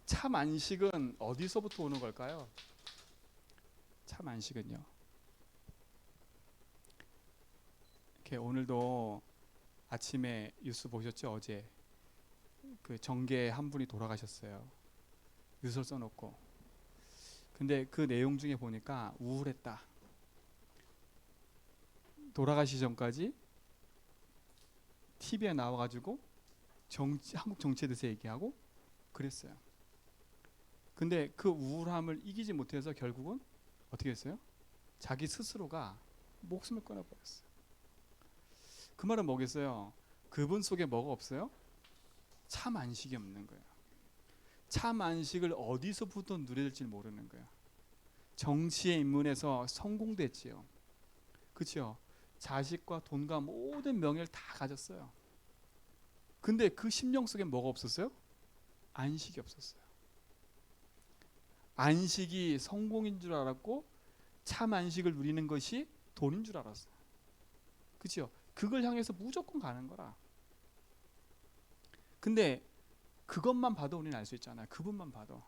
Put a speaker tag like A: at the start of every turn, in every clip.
A: 참 안식은 어디서부터 오는 걸까요? 참 안식은요. 이렇게 오늘도 아침에 뉴스 보셨죠? 어제 그 정계 한 분이 돌아가셨어요. 유서 써놓고. 근데 그 내용 중에 보니까 우울했다. 돌아가시 전까지 TV에 나와가지고 한국 정치에 대해서 얘기하고 그랬어요. 근데 그 우울함을 이기지 못해서 결국은 어떻게 했어요? 자기 스스로가 목숨을 끊어버렸어요. 그 말은 뭐겠어요? 그분 속에 뭐가 없어요? 참 안식이 없는 거예요. 참 안식을 어디서부터 누려야 될지 모르는 거예요. 정치에 입문해서 성공됐지요. 그렇죠? 자식과 돈과 모든 명예를 다 가졌어요. 근데 그 심령 속에 뭐가 없었어요? 안식이 없었어요. 안식이 성공인 줄 알았고 참 안식을 누리는 것이 돈인 줄 알았어요. 그렇죠? 그걸 향해서 무조건 가는 거라. 근데 그것만 봐도 우리는 알 수 있잖아요. 그분만 봐도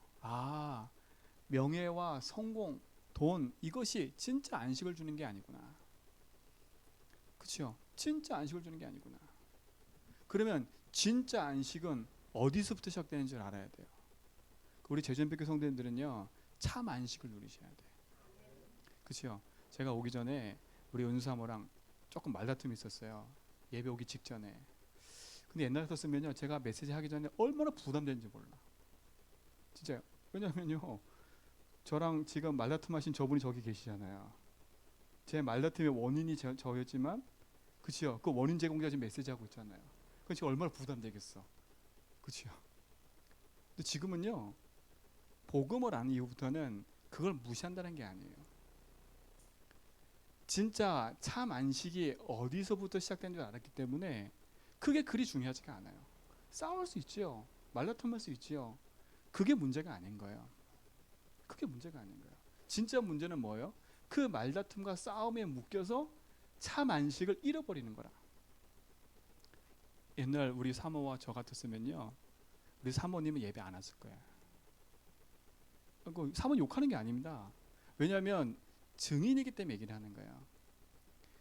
A: 명예와 성공, 돈 이것이 진짜 안식을 주는 게 아니구나. 그렇죠? 진짜 안식을 주는 게 아니구나. 그러면 진짜 안식은 어디서부터 시작되는 줄 알아야 돼요. 우리 제전백교 성도님들은요 참 안식을 누리셔야 돼요. 그렇죠? 제가 오기 전에 우리 은사모랑 조금 말다툼이 있었어요. 예배 오기 직전에. 근데 옛날 같았으면요 제가 메시지 하기 전에 얼마나 부담되는지 몰라. 진짜요. 왜냐면요 저랑 지금 말다툼 하신 저분이 저기 계시잖아요. 제 말다툼의 원인이 저였지만 그치요. 그 원인 제공자 지금 메시지 하고 있잖아요. 그건 지금 얼마나 부담되겠어. 그치요. 근데 지금은요 복음을 안 이후부터는 그걸 무시한다는 게 아니에요. 진짜 참 안식이 어디서부터 시작된 줄 알았기 때문에 그게 그리 중요하지가 않아요. 싸울 수 있지요. 말다툼할 수 있지요. 그게 문제가 아닌 거예요. 그게 문제가 아닌 거예요. 진짜 문제는 뭐예요? 그 말다툼과 싸움에 묶여서 참 안식을 잃어버리는 거라. 옛날 우리 사모와 저 같았으면요 우리 사모님은 예배 안 왔을 거예요. 사모 욕하는 게 아닙니다. 왜냐하면 증인이기 때문에 얘기를 하는 거예요.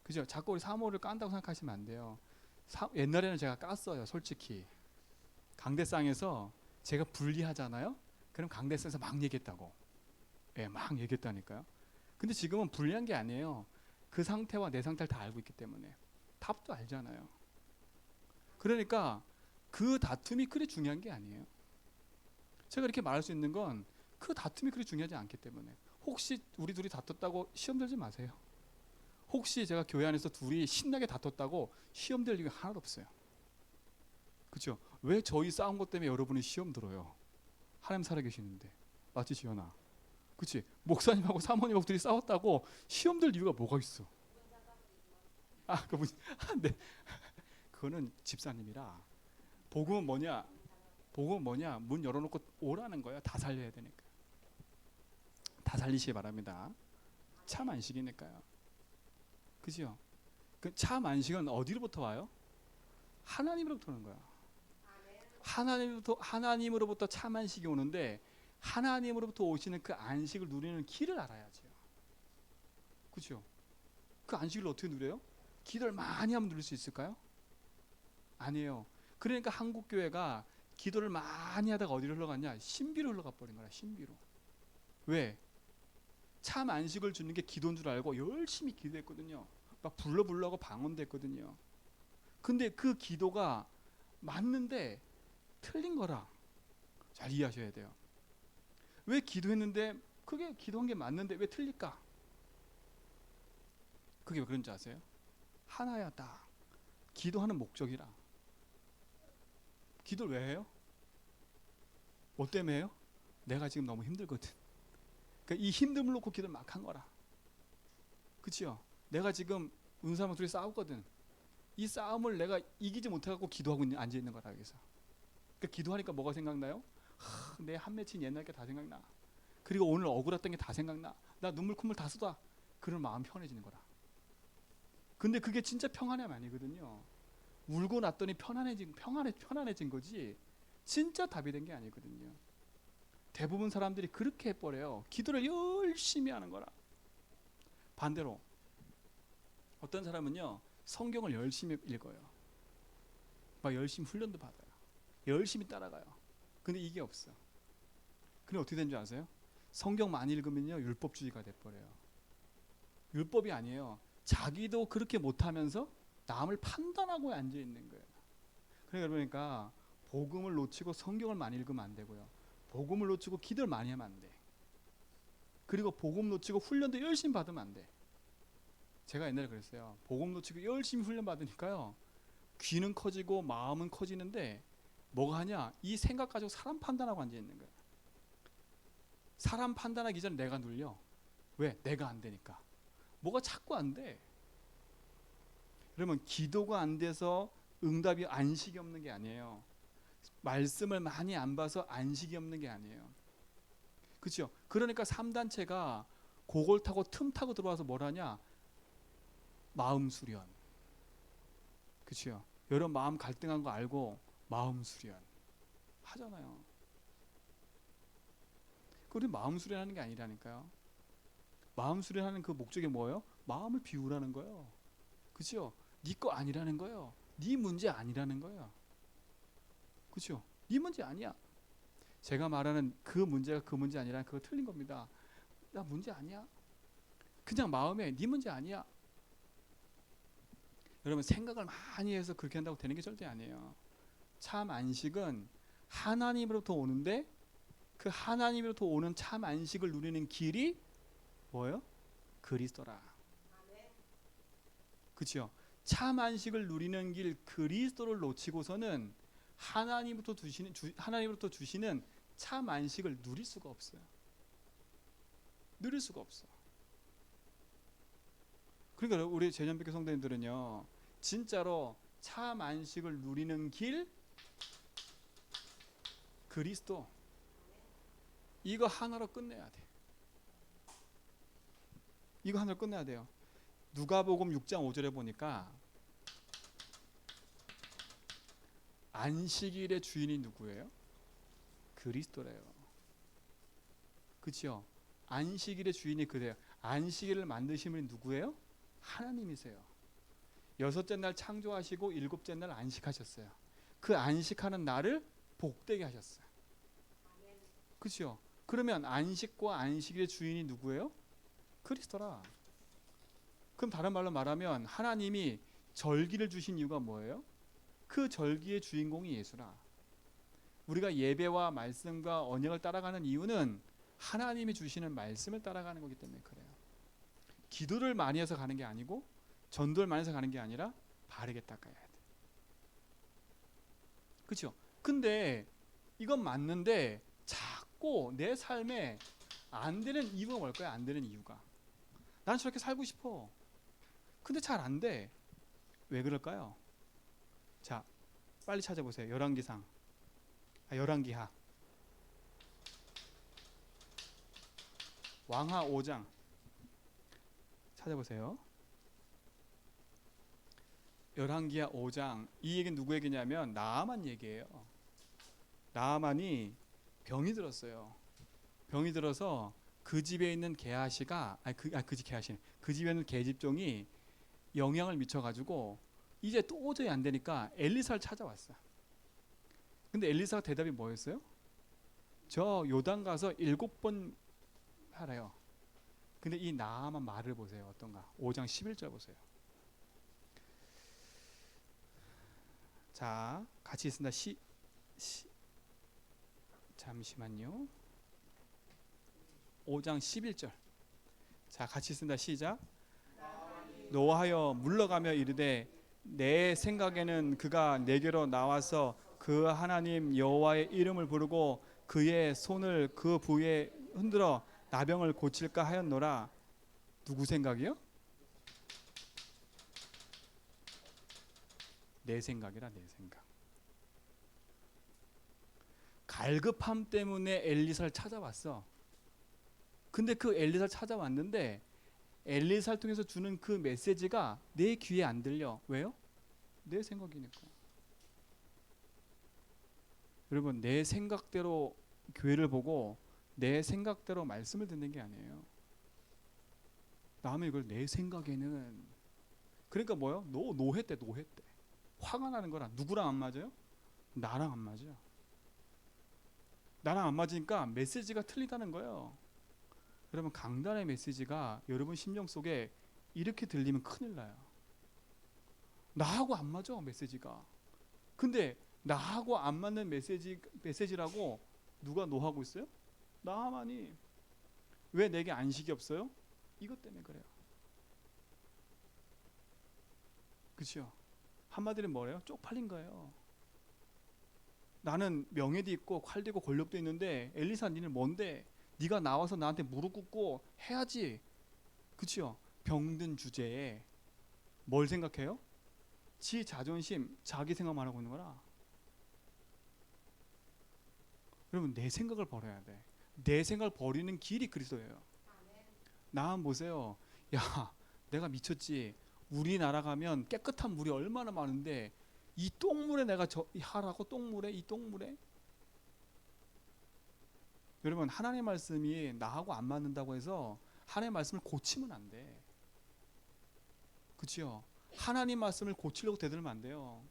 A: 그죠? 자꾸 우리 사모를 깐다고 생각하시면 안 돼요. 옛날에는 제가 깠어요. 솔직히 강대상에서 제가 불리하잖아요. 그럼 강대상에서 막 얘기했다고. 막 얘기했다니까요. 근데 지금은 불리한 게 아니에요. 그 상태와 내 상태를 다 알고 있기 때문에 답도 알잖아요. 그러니까 그 다툼이 그리 중요한 게 아니에요. 제가 이렇게 말할 수 있는 건 그 다툼이 그리 중요하지 않기 때문에. 혹시 우리 둘이 다퉜다고 시험 들지 마세요. 혹시 제가 교회 안에서 둘이 신나게 다퉜다고 시험 될 일이 하나도 없어요. 그렇죠? 왜 저희 싸운 것 때문에 여러분이 시험 들어요? 하나님 살아계시는데. 맞지 지연아? 그렇지? 목사님하고 사모님하고 둘이 싸웠다고 시험 될 이유가 뭐가 있어? 그분 네. 그거는 집사님이라. 복음은 뭐냐? 복음은 뭐냐? 문 열어놓고 오라는 거야. 다 살려야 되니까. 다 살리시기 바랍니다. 참 안식이니까요. 그죠? 그 참 안식은 어디로부터 와요? 하나님으로부터 오는 거야. 하나님으로부터 참 안식이 오는데 하나님으로부터 오시는 그 안식을 누리는 길을 알아야죠. 그죠? 그 안식을 어떻게 누려요? 기도를 많이 하면 누릴 수 있을까요? 아니에요. 그러니까 한국 교회가 기도를 많이 하다가 어디로 흘러갔냐? 신비로 흘러가 버린 거야. 신비로. 왜? 참 안식을 주는 게 기도인 줄 알고 열심히 기도했거든요. 막 불러보려고 방언도 했거든요. 근데 그 기도가 맞는데 틀린 거라. 잘 이해하셔야 돼요. 왜 기도했는데 그게 기도한 게 맞는데 왜 틀릴까? 그게 왜 그런지 아세요? 하나야 딱 기도하는 목적이라. 기도를 왜 해요? 뭐 때문에 해요? 내가 지금 너무 힘들거든. 그러니까 이 힘듦을 놓고 기도를 막 한 거라. 그치요? 내가 지금 은사랑 둘이 싸우거든. 이 싸움을 내가 이기지 못해갖고 기도하고 앉아있는 거라. 그래서 그러니까 기도하니까 뭐가 생각나요? 내 한 맺힌 옛날 게 다 생각나. 그리고 오늘 억울했던 게 다 생각나. 나 눈물 콧물 다 쏟아. 그런 마음 편해지는 거라. 근데 그게 진짜 평안함이 아니거든요. 울고 났더니 편안해진 거지 진짜 답이 된 게 아니거든요. 대부분 사람들이 그렇게 해버려요. 기도를 열심히 하는 거라. 반대로 어떤 사람은요, 성경을 열심히 읽어요. 막 열심히 훈련도 받아요. 열심히 따라가요. 근데 이게 없어. 근데 어떻게 된 줄 아세요? 성경 많이 읽으면요, 율법주의가 돼버려요. 율법이 아니에요. 자기도 그렇게 못하면서 남을 판단하고 앉아 있는 거예요. 그러니까 복음을 놓치고 성경을 많이 읽으면 안 되고요. 복음을 놓치고 기도를 많이 하면 안 돼. 그리고 복음 놓치고 훈련도 열심히 받으면 안 돼. 제가 옛날에 그랬어요. 복음 놓치고 열심히 훈련 받으니까요, 귀는 커지고 마음은 커지는데 뭐가 하냐? 이 생각 가지고 사람 판단하고 앉아 있는 거예요. 사람 판단하기 전에 내가 눌려. 왜? 내가 안 되니까. 뭐가 자꾸 안 돼. 그러면 기도가 안 돼서 응답이 안식이 없는 게 아니에요. 말씀을 많이 안 봐서 안식이 없는 게 아니에요. 그렇죠? 그러니까 3단체가 그걸 타고 틈 타고 들어와서 뭘 하냐? 마음 수련. 그렇죠? 여러분 마음 갈등한 거 알고 마음 수련 하잖아요. 우리 마음 수련하는 게 아니라니까요. 마음 수련하는 그 목적이 뭐예요? 마음을 비우라는 거예요. 그렇죠? 네 거 아니라는 거예요. 네 문제 아니라는 거예요. 그렇죠? 네 문제 아니야. 제가 말하는 그 문제가 그 문제 아니라 그거 틀린 겁니다. 나 문제 아니야. 그냥 마음에 네 문제 아니야. 여러분 생각을 많이 해서 그렇게 한다고 되는 게 절대 아니에요. 참 안식은 하나님으로부터 오는데 그 하나님으로부터 오는 참 안식을 누리는 길이 뭐예요? 그리스도라. 그렇죠? 참 안식을 누리는 길 그리스도를 놓치고서는 하나님으로부터 주시는 참 안식을 누릴 수가 없어요. 누릴 수가 없어. 그러니까 우리 제전백교 성도님들은요, 진짜로 참 안식을 누리는 길 그리스도, 이거 하나로 끝내야 돼. 이거 하나로 끝내야 돼요. 누가복음 6장 5절에 보니까 안식일의 주인이 누구예요? 그리스도래요. 그렇죠? 안식일의 주인이 그래요. 안식일을 만드신 분이 누구예요? 하나님이세요. 여섯째 날 창조하시고 일곱째 날 안식하셨어요. 그 안식하는 날을 복되게 하셨어요. 그렇죠? 그러면 안식과 안식일의 주인이 누구예요? 그리스도라. 그럼 다른 말로 말하면 하나님이 절기를 주신 이유가 뭐예요? 그 절기의 주인공이 예수라. 우리가 예배와 말씀과 언약을 따라가는 이유는 하나님이 주시는 말씀을 따라가는 거기 때문에 그래요. 기도를 많이 해서 가는 게 아니고 전도를 많이 해서 가는 게 아니라 바르게 닦아야 돼. 그렇죠? 근데 이건 맞는데 자꾸 내 삶에 안 되는 이유가 뭘까요? 안 되는 이유가. 난 저렇게 살고 싶어. 근데 잘 안 돼. 왜 그럴까요? 자, 빨리 찾아보세요. 열왕기상. 열왕기하. 왕하 5장. 찾아보세요. 열왕기하 5장. 이 얘기는 누구 얘기냐면 나아만 얘기예요. 나아만이 병이 들었어요. 병이 들어서 그 집에 있는 게하시가 그 집에 있는 계집종이 영향을 미쳐가지고 이제 도저히 안 되니까 엘리사를 찾아왔어. 근데 엘리사가 대답이 뭐였어요? 저 요단 가서 7번 하래요. 근데 이 나아만 말을 보세요. 어떤가? 5장 11절 보세요. 자, 같이 있습니다. 잠시만요. 5장 11절. 자, 같이 있습니다. 시작. 노하여 물러가며 이르되 내 생각에는 그가 내게로 나와서 그 하나님 여호와의 이름을 부르고 그의 손을 그 부위에 흔들어 나병을 고칠까 하였노라. 누구 생각이요? 내 생각이라. 내 생각. 갈급함 때문에 엘리사를 찾아왔어. 근데 그 엘리사를 찾아왔는데 엘리사를 통해서 주는 그 메시지가 내 귀에 안 들려. 왜요? 내 생각이니까. 여러분, 내 생각대로 교회를 보고 내 생각대로 말씀을 듣는 게 아니에요. 남의 이걸 내 생각에는, 그러니까 뭐요? 노회 때 화가 나는 거라. 누구랑 안 맞아요? 나랑 안 맞아요. 나랑 안 맞으니까 메시지가 틀리다는 거예요. 여러분, 강단의 메시지가 여러분 심령 속에 이렇게 들리면 큰일 나요. 나하고 안 맞아 메시지가. 근데 나하고 안 맞는 메시지라고 누가 노하고 있어요? 나만이. 왜 내게 안식이 없어요? 이것 때문에 그래요. 그렇죠? 한마디로 뭐래요? 쪽팔린 거예요. 나는 명예도 있고 칼도 있고 권력도 있는데 엘리사 니는 뭔데? 네가 나와서 나한테 무릎 꿇고 해야지. 그렇죠? 병든 주제에 뭘 생각해요? 지 자존심, 자기 생각만 하고 있는 거라. 여러분, 내 생각을 버려야 돼. 내 생각을 버리는 길이 그리스도예요. 나 보세요. 야, 내가 미쳤지. 우리나라 가면 깨끗한 물이 얼마나 많은데 이 똥물에 내가 하라고. 똥물에, 이 똥물에. 여러분, 하나님의 말씀이 나하고 안 맞는다고 해서 하나님의 말씀을 고치면 안 돼. 그렇죠? 하나님 말씀을 고치려고 대들면 안 돼요.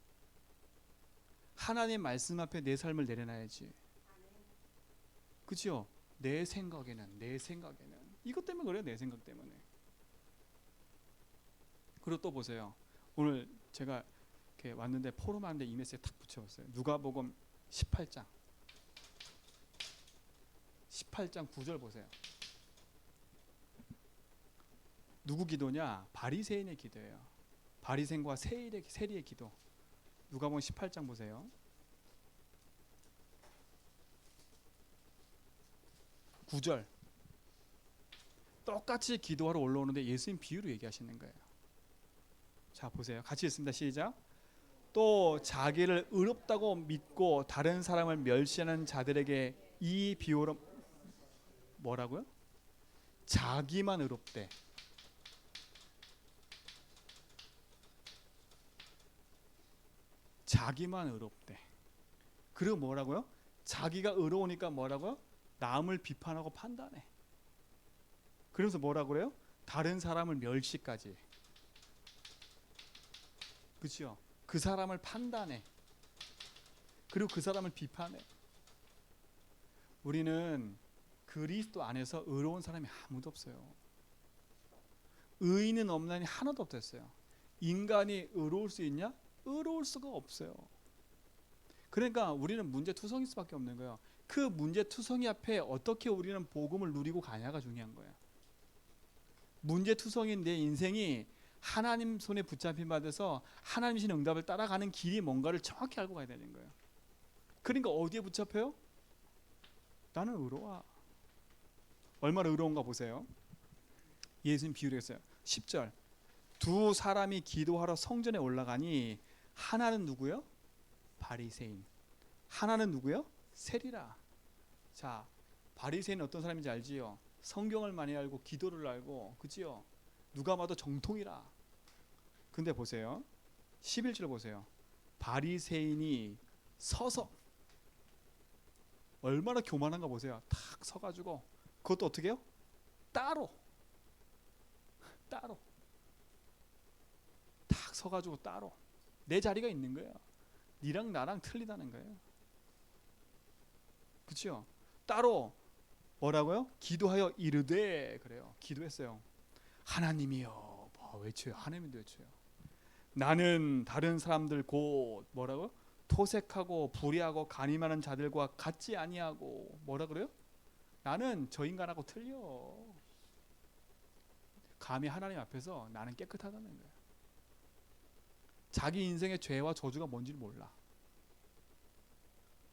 A: 하나님 말씀 앞에 내 삶을 내려놔야지. 그렇죠? 내 생각에는 이것 때문에 그래요. 내 생각 때문에. 그리고 또 보세요. 오늘 제가 이렇게 왔는데 포럼하는데 이 메시지 탁 붙여봤어요. 누가복음 18장 9절 보세요. 누구 기도냐? 바리새인의 기도예요. 바리새인과 세리의 기도. 누가복음 18장 보세요. 9절. 똑같이 기도하러 올라오는데 예수님 비유로 얘기하시는 거예요. 자, 보세요. 같이 읽습니다. 시작. 또 자기를 의롭다고 믿고 다른 사람을 멸시하는 자들에게 이 비유로 뭐라고요? 자기만 의롭대. 자기만 의롭대. 그리고 뭐라고요? 자기가 의로우니까 뭐라고요? 남을 비판하고 판단해. 그래서 뭐라고 그래요? 다른 사람을 멸시까지. 그렇죠? 그 사람을 판단해. 그리고 그 사람을 비판해. 우리는 그리스도 안에서 의로운 사람이 아무도 없어요. 의인은 없나니 하나도 없댔어요. 인간이 의로울 수 있냐? 의로울 수가 없어요. 그러니까 우리는 문제투성일 수밖에 없는 거예요. 그 문제투성이 앞에 어떻게 우리는 복음을 누리고 가냐가 중요한 거예요. 문제투성인 내 인생이 하나님 손에 붙잡힌 바 돼서 하나님 신 응답을 따라가는 길이 뭔가를 정확히 알고 가야 되는 거예요. 그러니까 어디에 붙잡혀요? 나는 의로워. 얼마나 의로운가 보세요. 예수님 비유를 했어요. 10절. 두 사람이 기도하러 성전에 올라가니 하나는 누구요? 바리새인. 하나는 누구요? 세리라. 자, 바리새인은 어떤 사람인지 알지요? 성경을 많이 알고 기도를 알고, 그치요? 누가 봐도 정통이라. 근데 보세요. 11절 보세요. 바리새인이 서서, 얼마나 교만한가 보세요. 탁 서가지고, 그것도 어떻게 해요? 따로 탁 서가지고 따로 내 자리가 있는 거예요. 니랑 나랑 틀리다는 거예요. 그렇죠? 따로 뭐라고요? 기도하여 이르되. 그래요. 기도했어요. 하나님이여. 외쳐요. 하나님도 외쳐요. 나는 다른 사람들 곧 뭐라고요? 토색하고 불의하고 간이 많은 자들과 같지 아니하고. 뭐라 그래요? 나는 저 인간하고 틀려. 감히 하나님 앞에서 나는 깨끗하다는 거예요. 자기 인생의 죄와 저주가 뭔지를 몰라.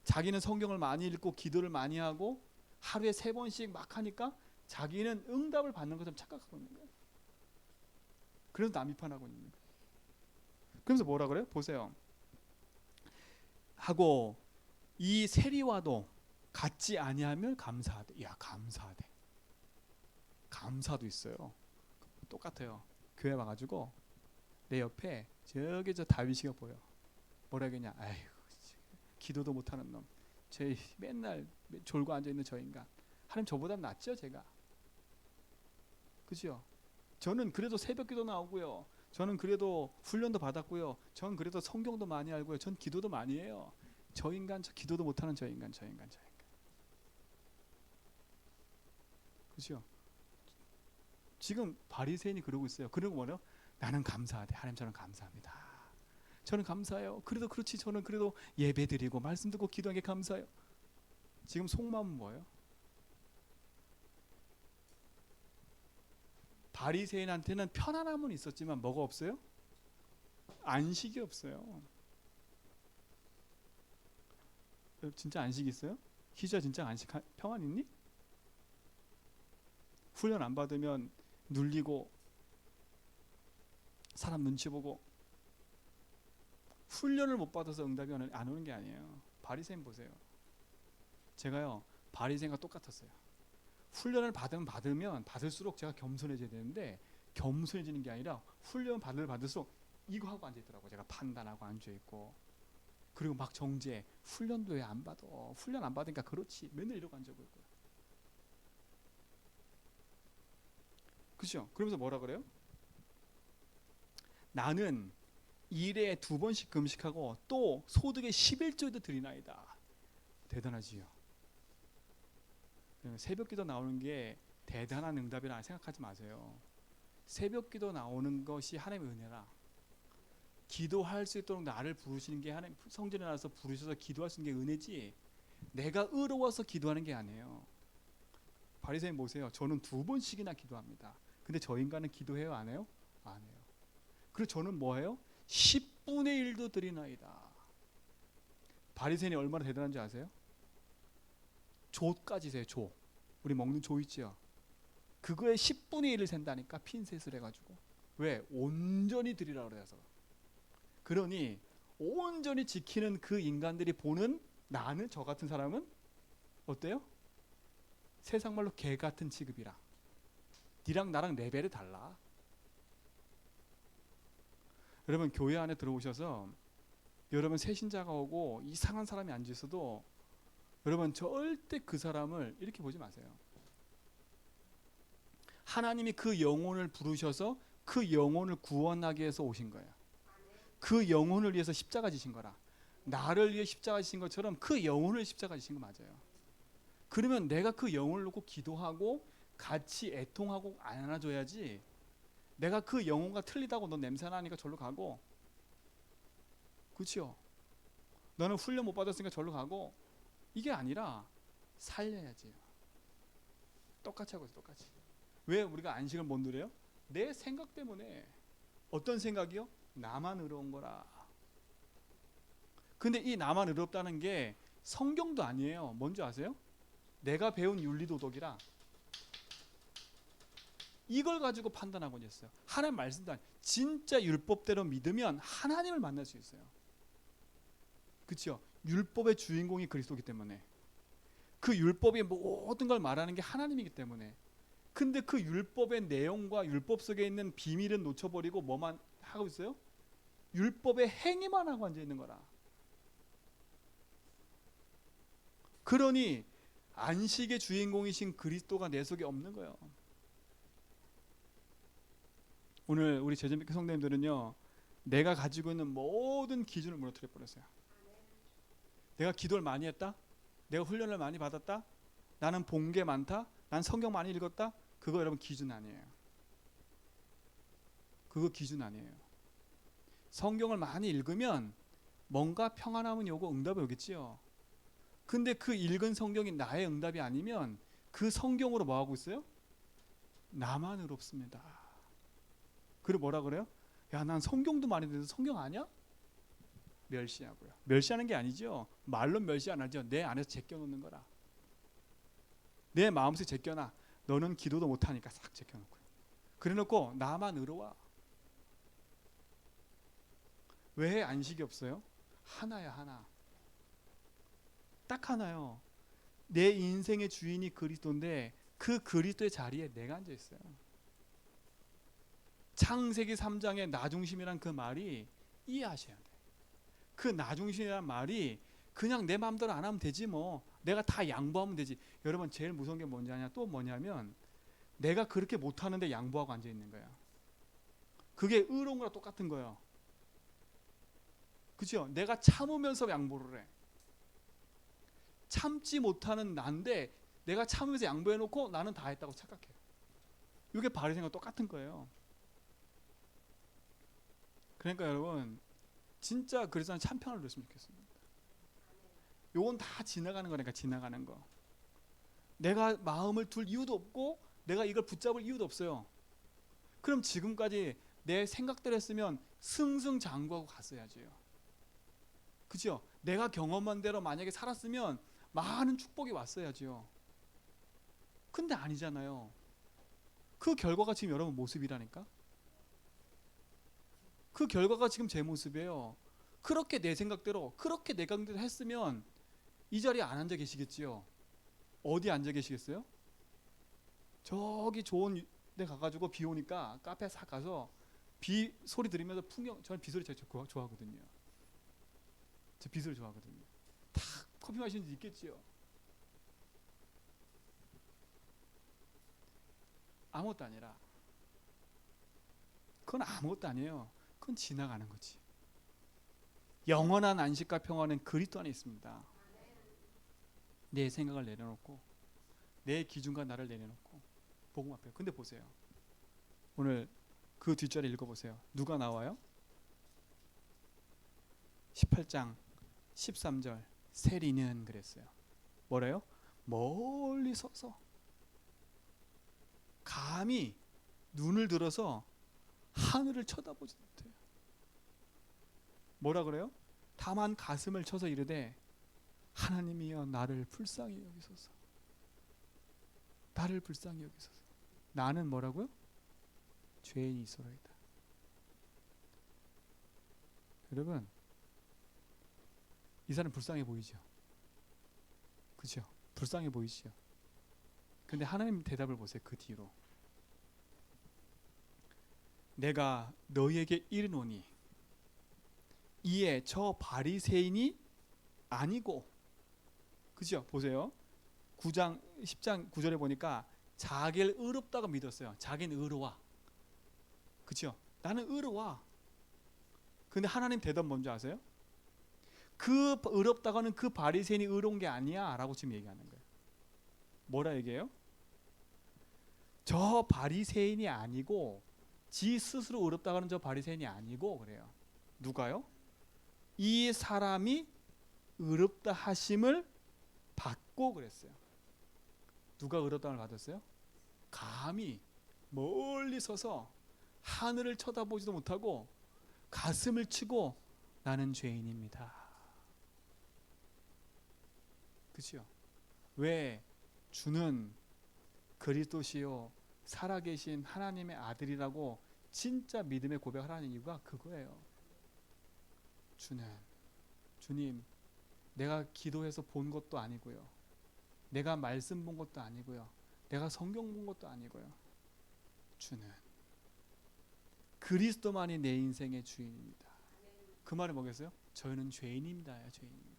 A: 자기는 성경을 많이 읽고 기도를 많이 하고 하루에 3번씩 막 하니까 자기는 응답을 받는 것처럼 착각하고 있는 거예요. 그래서 남 비판하고 있는 거예요. 그래서 뭐라 그래요? 보세요. 하고 이 세리와도 같지 아니하면 감사하되. 야, 감사하되. 감사도 있어요. 똑같아요. 교회 와가지고 내 옆에 저기 저 다윗이가 보여. 뭐라 하겠냐? 아이고, 기도도 못하는 놈. 쟤 맨날 졸고 앉아 있는 저 인간. 하나님 저보다 낫죠, 제가. 그죠? 저는 그래도 새벽기도 나오고요. 저는 그래도 훈련도 받았고요. 저는 그래도 성경도 많이 알고요. 전 기도도 많이 해요. 저 인간, 저 기도도 못하는 저 인간. 그죠? 지금 바리새인이 그러고 있어요. 그러고 뭐래요? 나는 감사하대. 하나님 저는 감사합니다. 저는 감사해요. 그래도 그렇지. 저는 그래도 예배 드리고 말씀 듣고 기도한 게 감사해요. 지금 속마음은 뭐예요? 바리새인한테는 편안함은 있었지만 뭐가 없어요? 안식이 없어요. 진짜 안식 있어요? 희주야 진짜 안식 평안 있니? 훈련 안 받으면 눌리고 사람 눈치 보고 훈련을 못 받아서 응답이 안 오는 게 아니에요. 바리새인 보세요. 제가요 바리새인과 똑같았어요. 훈련을 받으면 받을수록 제가 겸손해져야 되는데 겸손해지는 게 아니라 훈련 받을수록 이거 하고 앉아있더라고요. 제가 판단하고 앉아있고 그리고 막 정죄 훈련도 왜 안 받아? 훈련 안 받으니까 그렇지. 맨날 이러고 앉아있고요. 그죠? 그러면서 뭐라 그래요? 나는 일에 2번씩 금식하고 또 소득의 11조에도 드리나이다. 대단하지요. 새벽기도 나오는 게 대단한 응답이라 생각하지 마세요. 새벽기도 나오는 것이 하나님의 은혜라. 기도할 수 있도록 나를 부르시는 게 하나님 성전에 나와서 부르셔서 기도할 수 있는 게 은혜지 내가 의로워서 기도하는 게 아니에요. 바리새인 보세요. 저는 2번씩이나 기도합니다. 근데 저 인간은 기도해요? 안 해요? 안 해요. 그리고 저는 뭐해요? 10분의 1도 드리나이다. 바리새인이 얼마나 대단한지 아세요? 조까지 세요. 조. 우리 먹는 조 있죠. 그거에 10분의 1을 센다니까 핀셋을 해가지고. 왜? 온전히 드리라고 그래서. 그러니 온전히 지키는 그 인간들이 보는 나는 저 같은 사람은 어때요? 세상 말로 개 같은 취급이라. 니랑 나랑 레벨이 달라. 여러분 교회 안에 들어오셔서 여러분 새신자가 오고 이상한 사람이 앉아 있어도 여러분 절대 그 사람을 이렇게 보지 마세요. 하나님이 그 영혼을 부르셔서 그 영혼을 구원하기 위해서 오신 거예요. 그 영혼을 위해서 십자가 지신 거라. 나를 위해 십자가 지신 것처럼 그 영혼을 십자가 지신 거 맞아요. 그러면 내가 그 영혼을 놓고 기도하고 같이 애통하고 안아줘야지. 내가 그 영혼과 틀리다고 너 냄새나니까 절로 가고, 그렇죠? 너는 훈련 못 받았으니까 절로 가고, 이게 아니라 살려야지. 똑같이 하고 있어. 똑같이. 왜 우리가 안식을 못 누려요? 내 생각 때문에. 어떤 생각이요? 나만 의로운 거라. 근데 이 나만 의롭다는 게 성경도 아니에요. 뭔지 아세요? 내가 배운 윤리도덕이라. 이걸 가지고 판단하고 있어요. 하나님 말씀도 아니에요. 진짜 율법대로 믿으면 하나님을 만날 수 있어요. 그렇죠? 율법의 주인공이 그리스도이기 때문에. 그 율법이 모든 걸 말하는 게 하나님이기 때문에. 근데 그 율법의 내용과 율법 속에 있는 비밀은 놓쳐버리고 뭐만 하고 있어요? 율법의 행위만 하고 앉아 있는 거라. 그러니 안식의 주인공이신 그리스도가 내 속에 없는 거예요. 오늘 우리 제자님께 성도님들은요, 내가 가지고 있는 모든 기준을 무너뜨려 버렸어요. 내가 기도를 많이 했다? 내가 훈련을 많이 받았다? 나는 본 게 많다? 난 성경 많이 읽었다? 그거 여러분 기준 아니에요. 그거 기준 아니에요. 성경을 많이 읽으면 뭔가 평안함은 오고 응답이 오겠지요. 근데 그 읽은 성경이 나의 응답이 아니면 그 성경으로 뭐 하고 있어요? 나만 의롭습니다. 그리고 뭐라 그래요? 야, 난 성경도 많이 듣는데 성경 아니야? 멸시하고요. 멸시하는 게 아니죠. 말로 멸시 안 하죠. 내 안에서 제껴놓는 거라. 내 마음속에 제껴놔. 너는 기도도 못하니까 싹 제껴놓고요. 그래놓고 나만 의로워. 왜 안식이 없어요? 하나야, 하나. 딱 하나요. 내 인생의 주인이 그리스도인데 그 그리스도의 자리에 내가 앉아 있어요. 창세기 3장의 나중심이란 그 말이 이해하셔야 돼. 그 나중심이란 말이 그냥 내 마음대로 안 하면 되지 뭐. 내가 다 양보하면 되지. 여러분 제일 무서운 게 뭔지 아냐? 또 뭐냐면 내가 그렇게 못하는데 양보하고 앉아 있는 거야. 그게 의로운 거랑 똑같은 거예요. 그죠? 내가 참으면서 양보를 해. 참지 못하는 난데 내가 참으면서 양보해놓고 나는 다 했다고 착각해요. 이게 바리새인과 똑같은 거예요. 그러니까 여러분 진짜 그래서 참평을 누렸으면 좋겠습니다. 요건 다 지나가는 거니까 지나가는 거. 내가 마음을 둘 이유도 없고 내가 이걸 붙잡을 이유도 없어요. 그럼 지금까지 내 생각대로 했으면 승승장구하고 갔어야지요. 그죠? 내가 경험한 대로 만약에 살았으면 많은 축복이 왔어야지요. 근데 아니잖아요. 그 결과가 지금 여러분 모습이라니까. 그 결과가 지금 제 모습이에요. 그렇게 내 생각대로 그렇게 내 강대로 했으면 이 자리에 안 앉아 계시겠지요. 어디 앉아 계시겠어요? 저기 좋은 데 가가지고 비 오니까 카페 싹 가서 비 소리 들으면서 풍경, 저는 비 소리 제일 좋아하거든요. 저 비 소리 좋아하거든요. 탁 커피 마시는 데 있겠지요. 아무것도 아니라 그건 아무것도 아니에요. 그건 지나가는 거지. 영원한 안식과 평화는 그리스도 안에 있습니다. 내 생각을 내려놓고 내 기준과 나를 내려놓고 복음 앞에. 근데 보세요. 오늘 그 뒷절에 읽어보세요. 누가 나와요? 18장 13절 세리는 그랬어요. 뭐래요? 멀리 서서 감히 눈을 들어서 하늘을 쳐다보지 못해요. 뭐라 그래요? 다만 가슴을 쳐서 이르되 하나님이여 나를 불쌍히 여기소서. 나를 불쌍히 여기소서. 나는 뭐라고요? 죄인이 있어라이다. 여러분 이 사람 불쌍해 보이죠? 그죠? 불쌍해 보이시죠? 근데 하나님 대답을 보세요. 그 뒤로 내가 너희에게 이르노니 이에 저 바리새인이 아니고, 그죠? 보세요. 9장 10장 9절에 보니까 자기를 의롭다고 믿었어요. 자기는 의로워. 그죠? 나는 의로워. 근데 하나님 대답 뭔지 아세요? 그 의롭다고 하는 그 바리새인이 의로운 게 아니야 라고 지금 얘기하는 거예요. 뭐라 얘기해요? 저 바리새인이 아니고 지 스스로 의롭다고 하는 저 바리새인이 아니고 그래요. 누가요? 이 사람이 의롭다 하심을 받고 그랬어요. 누가 의롭다함을 받았어요? 감히 멀리 서서 하늘을 쳐다보지도 못하고 가슴을 치고 나는 죄인입니다. 그렇죠? 왜? 주는 그리스도시요 살아계신 하나님의 아들이라고 진짜 믿음의 고백하라는 이유가 그거예요. 주님 내가 기도해서 본 것도 아니고요. 내가 말씀 본 것도 아니고요. 내가 성경 본 것도 아니고요. 주는 그리스도만이 내 인생의 주인입니다. 그 말이 뭐겠어요? 저는 죄인입니다. 죄인입니다.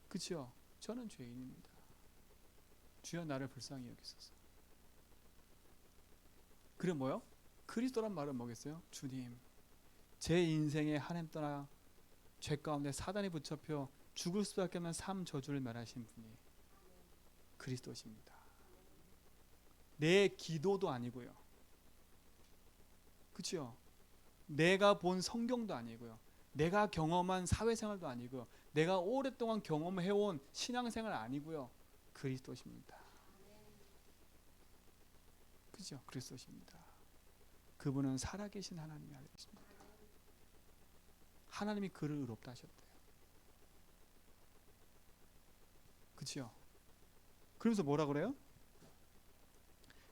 A: 그렇죠? 저는 죄인입니다. 주여 나를 불쌍히 여기소서. 그래 뭐요? 그리스도란 말은 뭐겠어요? 주님 제 인생에 하나님 떠나 죄 가운데 사단이 붙잡혀 죽을 수밖에 없는 삶 저주를 멸하신 분이 그리스도십니다. 내 기도도 아니고요. 그렇죠? 내가 본 성경도 아니고요. 내가 경험한 사회생활도 아니고요. 내가 오랫동안 경험해온 신앙생활 아니고요. 그리스도십니다. 그죠? 그리스도십니다. 그분은 살아계신 하나님의 아들이십니다. 하나님이 그를 의롭다 하셨대요. 그죠? 그러면서 뭐라 그래요?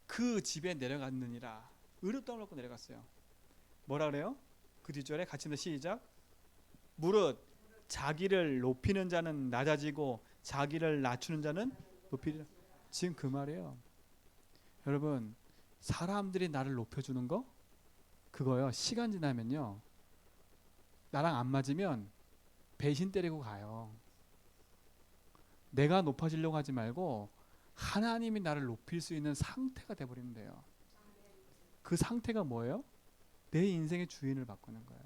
A: 그 집에 내려갔느니라. 의롭다함을 받고 내려갔어요. 뭐라 그래요? 그 뒷절에 같이 읽는 시작. 무릇 자기를 높이는 자는 낮아지고 자기를 낮추는 자는 높이리라. 지금 그 말이에요. 여러분 사람들이 나를 높여주는 거 그거요. 시간 지나면요. 나랑 안 맞으면 배신 때리고 가요. 내가 높아지려고 하지 말고 하나님이 나를 높일 수 있는 상태가 돼버리면 돼요. 그 상태가 뭐예요? 내 인생의 주인을 바꾸는 거예요.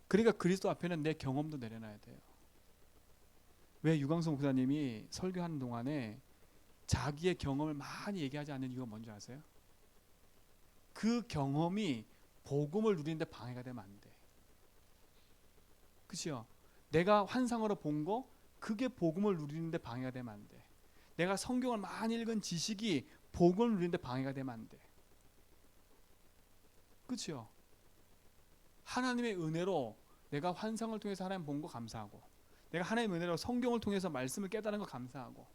A: 그러니까 그리스도 앞에는 내 경험도 내려놔야 돼요. 왜 유광수 목사님이 설교하는 동안에 자기의 경험을 많이 얘기하지 않는 이유가 뭔지 아세요? 그 경험이 복음을 누리는데 방해가 되면 안 돼. 그치요? 내가 환상으로 본 거 그게 복음을 누리는데 방해가 되면 안 돼. 내가 성경을 많이 읽은 지식이 복음을 누리는데 방해가 되면 안 돼. 그치요? 하나님의 은혜로 내가 환상을 통해서 하나님 본 거 감사하고, 내가 하나님의 은혜로 성경을 통해서 말씀을 깨달은 거 감사하고,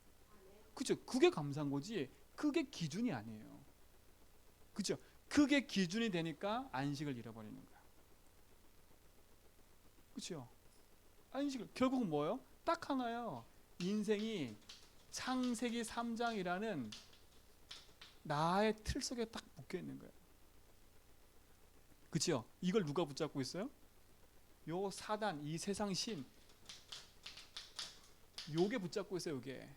A: 그죠? 그게 감사한 거지 그게 기준이 아니에요. 그죠? 그게 기준이 되니까 안식을 잃어버리는 거야. 그죠? 안식을 결국은 뭐예요? 딱 하나요. 인생이 창세기 3장이라는 나의 틀 속에 딱 묶여 있는 거예요. 그죠? 이걸 누가 붙잡고 있어요? 요 사단, 이 세상 신, 요게 붙잡고 있어요. 요게.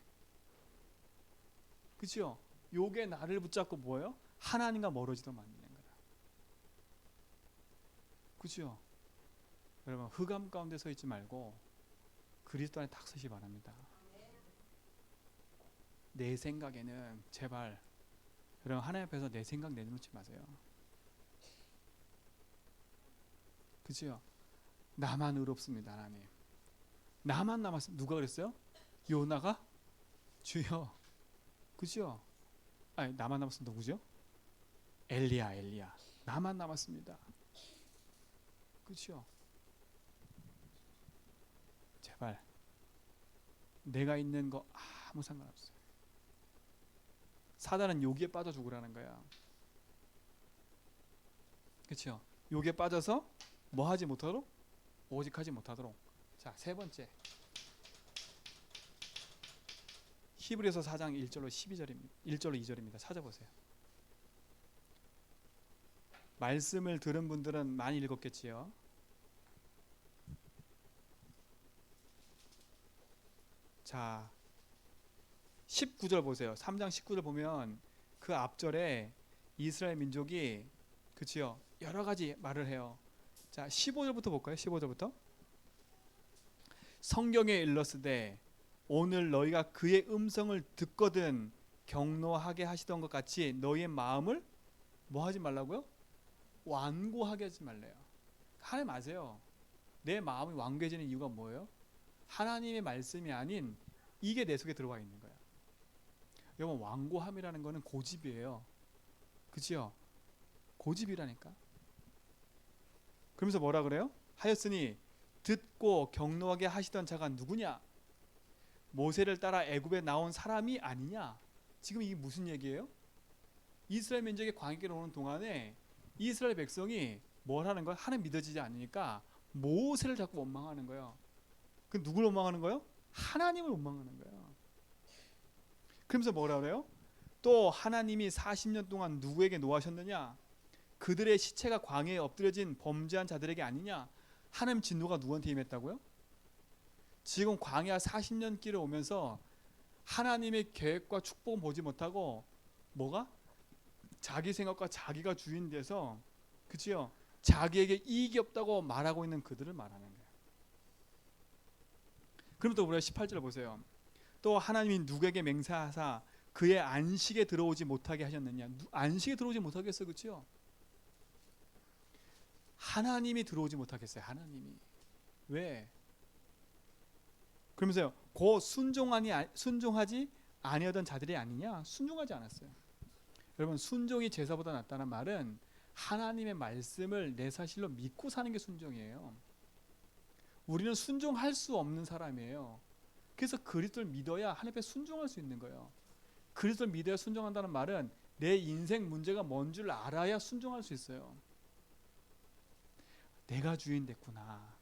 A: 그죠? 요게 나를 붙잡고 뭐예요? 하나님과 멀어지도 만드는 거야. 그죠? 여러분 흑암 가운데 서 있지 말고 그리스도 안에 딱 서시 바랍니다. 내 생각에는 제발 여러분 하나님 앞에서 내 생각 내놓지 마세요. 그죠? 나만 의롭습니다. 하나님. 나만 남았습니다. 누가 그랬어요? 요나가? 주여. 그죠? 아니 나만 남았습니다. 누구죠? 엘리야. 나만 남았습니다. 그죠? 제발 내가 있는 거 아무 상관없어요. 사단은 여기에 빠져 죽으라는 거야. 그렇죠? 여기에 빠져서 뭐 하지 못하도록? 오직 하지 못하도록. 자, 세 번째. 히브리서 4장 1절로 12절입니다. 1절로 2절입니다. 찾아보세요. 말씀을 들은 분들은 많이 읽었겠지요. 자, 19절 보세요. 3장 19절 보면 그 앞절에 이스라엘 민족이 그치요? 여러 가지 말을 해요. 자, 15절부터 볼까요? 15절부터. 성경에 일렀으되 오늘 너희가 그의 음성을 듣거든 경노하게 하시던 것 같이 너희의 마음을 뭐 하지 말라고요? 완고하게 하지 말래요. 하나님 아세요? 내 마음이 완고해지는 이유가 뭐예요? 하나님의 말씀이 아닌 이게 내 속에 들어와 있는 거예요. 여러분 완고함이라는 거는 고집이에요. 그치요? 고집이라니까. 그러면서 뭐라 그래요? 하였으니 듣고 경노하게 하시던 자가 누구냐? 모세를 따라 애굽에 나온 사람이 아니냐? 지금 이게 무슨 얘기예요? 이스라엘 민족이 광야길을 오는 동안에 이스라엘 백성이 뭘 하는 거야? 하나님 믿어지지 않으니까 모세를 자꾸 원망하는 거예요. 그 누굴 원망하는 거예요? 하나님을 원망하는 거예요. 그러면서 뭐라 그래요? 또 하나님이 40년 동안 누구에게 노하셨느냐? 그들의 시체가 광야에 엎드려진 범죄한 자들에게 아니냐? 하나님 진노가 누구한테 임했다고요? 지금 광야 40년 길을 오면서 하나님의 계획과 축복은 보지 못하고 뭐가? 자기 생각과 자기가 주인 돼서 그치요? 자기에게 이익이 없다고 말하고 있는 그들을 말하는 거예요. 그럼 또 우리가 18절 보세요. 또 하나님이 누구에게 맹세하사 그의 안식에 들어오지 못하게 하셨느냐? 안식에 들어오지 못하게 했어요. 그치요? 하나님이 들어오지 못하겠어요. 하나님이. 왜? 그러면서요. 고 순종하지 아니하던 자들이 아니냐? 순종하지 않았어요. 여러분 순종이 제사보다 낫다는 말은 하나님의 말씀을 내 사실로 믿고 사는 게 순종이에요. 우리는 순종할 수 없는 사람이에요. 그래서 그리스도를 믿어야 하나님 앞에 순종할 수 있는 거예요. 그리스도를 믿어야 순종한다는 말은 내 인생 문제가 뭔 줄 알아야 순종할 수 있어요. 내가 주인 됐구나.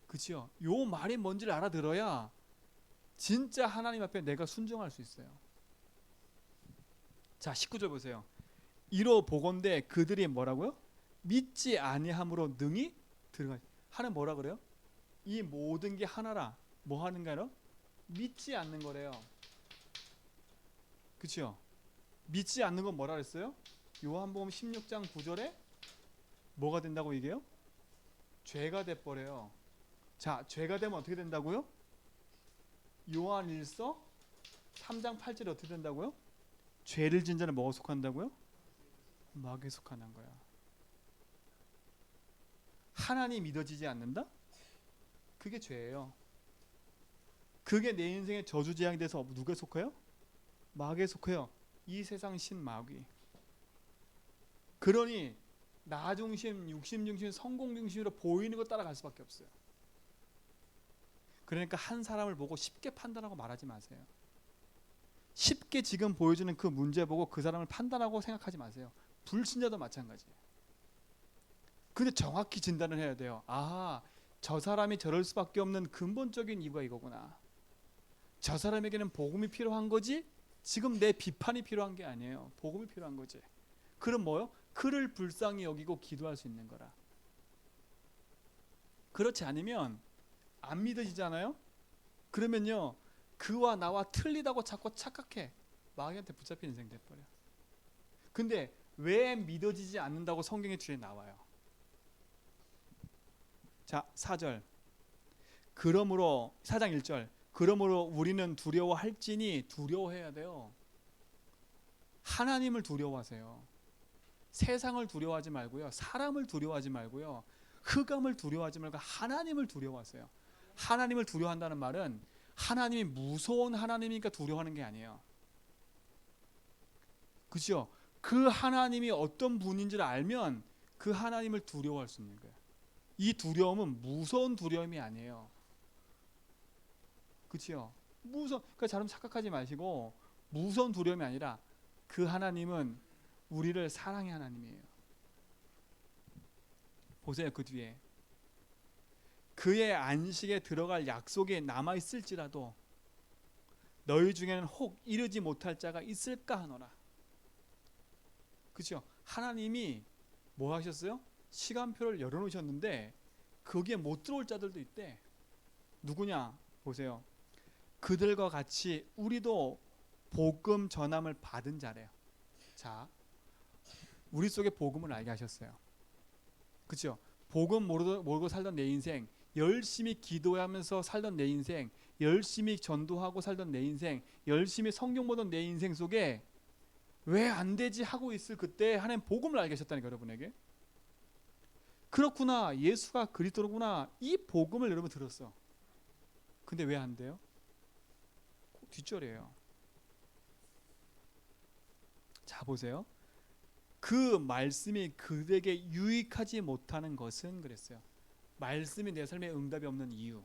A: 그치요? 요 말이 뭔지를 알아들어야 진짜 하나님 앞에 내가 순종할 수 있어요. 자 19절 보세요. 이로 보건대 그들이 뭐라고요? 믿지 아니함으로 능히 들어가. 하나님 뭐라 그래요? 이 모든 게 하나라. 뭐 하는 거예요? 믿지 않는 거래요. 그렇죠? 믿지 않는 건 뭐라 그랬어요? 요한복음 16장 9절에 뭐가 된다고 얘기해요? 죄가 돼버려요. 자, 죄가 되면 어떻게 된다고요? 요한일서 3장 8절에 어떻게 된다고요? 죄를 지은 자는 뭐가 속한다고요? 마귀에 속하는 거야. 하나님 믿어지지 않는다? 그게 죄예요. 그게 내 인생의 저주재앙이 돼서 누구에 속해요? 마귀에 속해요. 이 세상 신 마귀. 그러니 나 중심, 육심 중심, 성공 중심으로 보이는 거 따라갈 수밖에 없어요. 그러니까 한 사람을 보고 쉽게 판단하고 말하지 마세요. 쉽게 지금 보여주는 그 문제 보고 그 사람을 판단하고 생각하지 마세요. 불신자도 마찬가지예요. 근데 정확히 진단을 해야 돼요. 아, 저 사람이 저럴 수밖에 없는 근본적인 이유가 이거구나. 저 사람에게는 복음이 필요한 거지 지금 내 비판이 필요한 게 아니에요. 복음이 필요한 거지. 그럼 뭐요? 그를 불쌍히 여기고 기도할 수 있는 거라. 그렇지 않으면 안 믿어지잖아요. 그러면요, 그와 나와 틀리다고 자꾸 착각해. 마귀한테 붙잡힌 인생 돼버려. 근데 왜 믿어지지 않는다고 성경의 줄에 나와요? 자, 4절. 그러므로 4장 1절. 그러므로 우리는 두려워할지니, 두려워해야 돼요. 하나님을 두려워하세요. 세상을 두려워하지 말고요. 사람을 두려워하지 말고요. 흑암을 두려워하지 말고 하나님을 두려워하세요. 하나님을 두려워한다는 말은 하나님이 무서운 하나님이니까 두려워하는 게 아니에요. 그렇죠? 그 하나님이 어떤 분인지를 알면 그 하나님을 두려워할 수 있는 거예요. 이 두려움은 무서운 두려움이 아니에요. 그렇죠? 그러니까 여러분 착각하지 마시고 무서운 두려움이 아니라 그 하나님은 우리를 사랑의 하나님이에요. 보세요. 그 뒤에 그의 안식에 들어갈 약속이 남아있을지라도 너희 중에는 혹 이르지 못할 자가 있을까 하노라. 그렇죠? 하나님이 뭐 하셨어요? 시간표를 열어놓으셨는데 거기에 못 들어올 자들도 있대. 누구냐? 보세요. 그들과 같이 우리도 복음 전함을 받은 자래요. 자, 우리 속에 복음을 알게 하셨어요. 그렇죠? 복음 모르고 살던 내 인생, 열심히 기도하면서 살던 내 인생, 열심히 전도하고 살던 내 인생, 열심히 성경 보던 내 인생 속에 왜 안 되지 하고 있을 그때 하나님 복음을 알게 하셨다니까 여러분에게. 그렇구나, 예수가 그리스도구나, 이 복음을 여러분 들었어. 근데 왜 안 돼요? 뒷절이에요. 자, 보세요. 그 말씀이 그에게 유익하지 못하는 것은 그랬어요. 말씀이 내 삶에 응답이 없는 이유.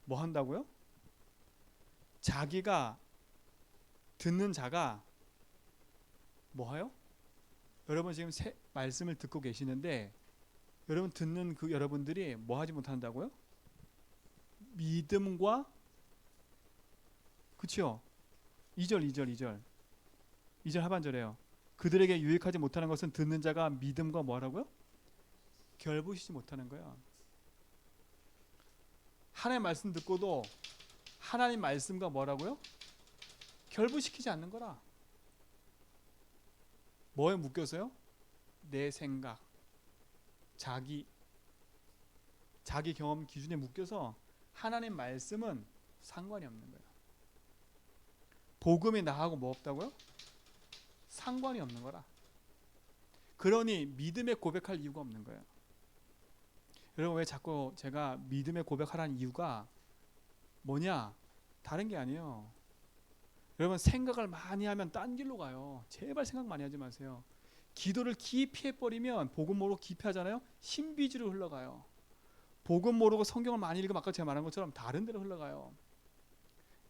A: 뭐 한다고요? 자기가 듣는 자가 뭐해요? 여러분 지금 말씀을 듣고 계시는데 여러분 듣는 그 여러분들이 뭐 하지 못한다고요? 믿음과 그렇죠? 2절 하반절에요. 그들에게 유익하지 못하는 것은 듣는 자가 믿음과 뭐라고요? 결부시지 못하는 거예요. 하나님 말씀 듣고도 하나님 말씀과 뭐라고요? 결부시키지 않는 거라. 뭐에 묶여서요? 내 생각, 자기 경험 기준에 묶여서 하나님 말씀은 상관이 없는 거예요. 복음이 나하고 뭐 없다고요? 상관이 없는 거라. 그러니 믿음의 고백할 이유가 없는 거예요. 여러분 왜 자꾸 제가 믿음의 고백하라는 이유가 뭐냐? 다른 게 아니에요. 여러분 생각을 많이 하면 딴 길로 가요. 제발 생각 많이 하지 마세요. 기도를 깊이 해버리면 복음 모르고 깊이 하잖아요. 신비주의로 흘러가요. 복음 모르고 성경을 많이 읽으면 아까 제가 말한 것처럼 다른 데로 흘러가요.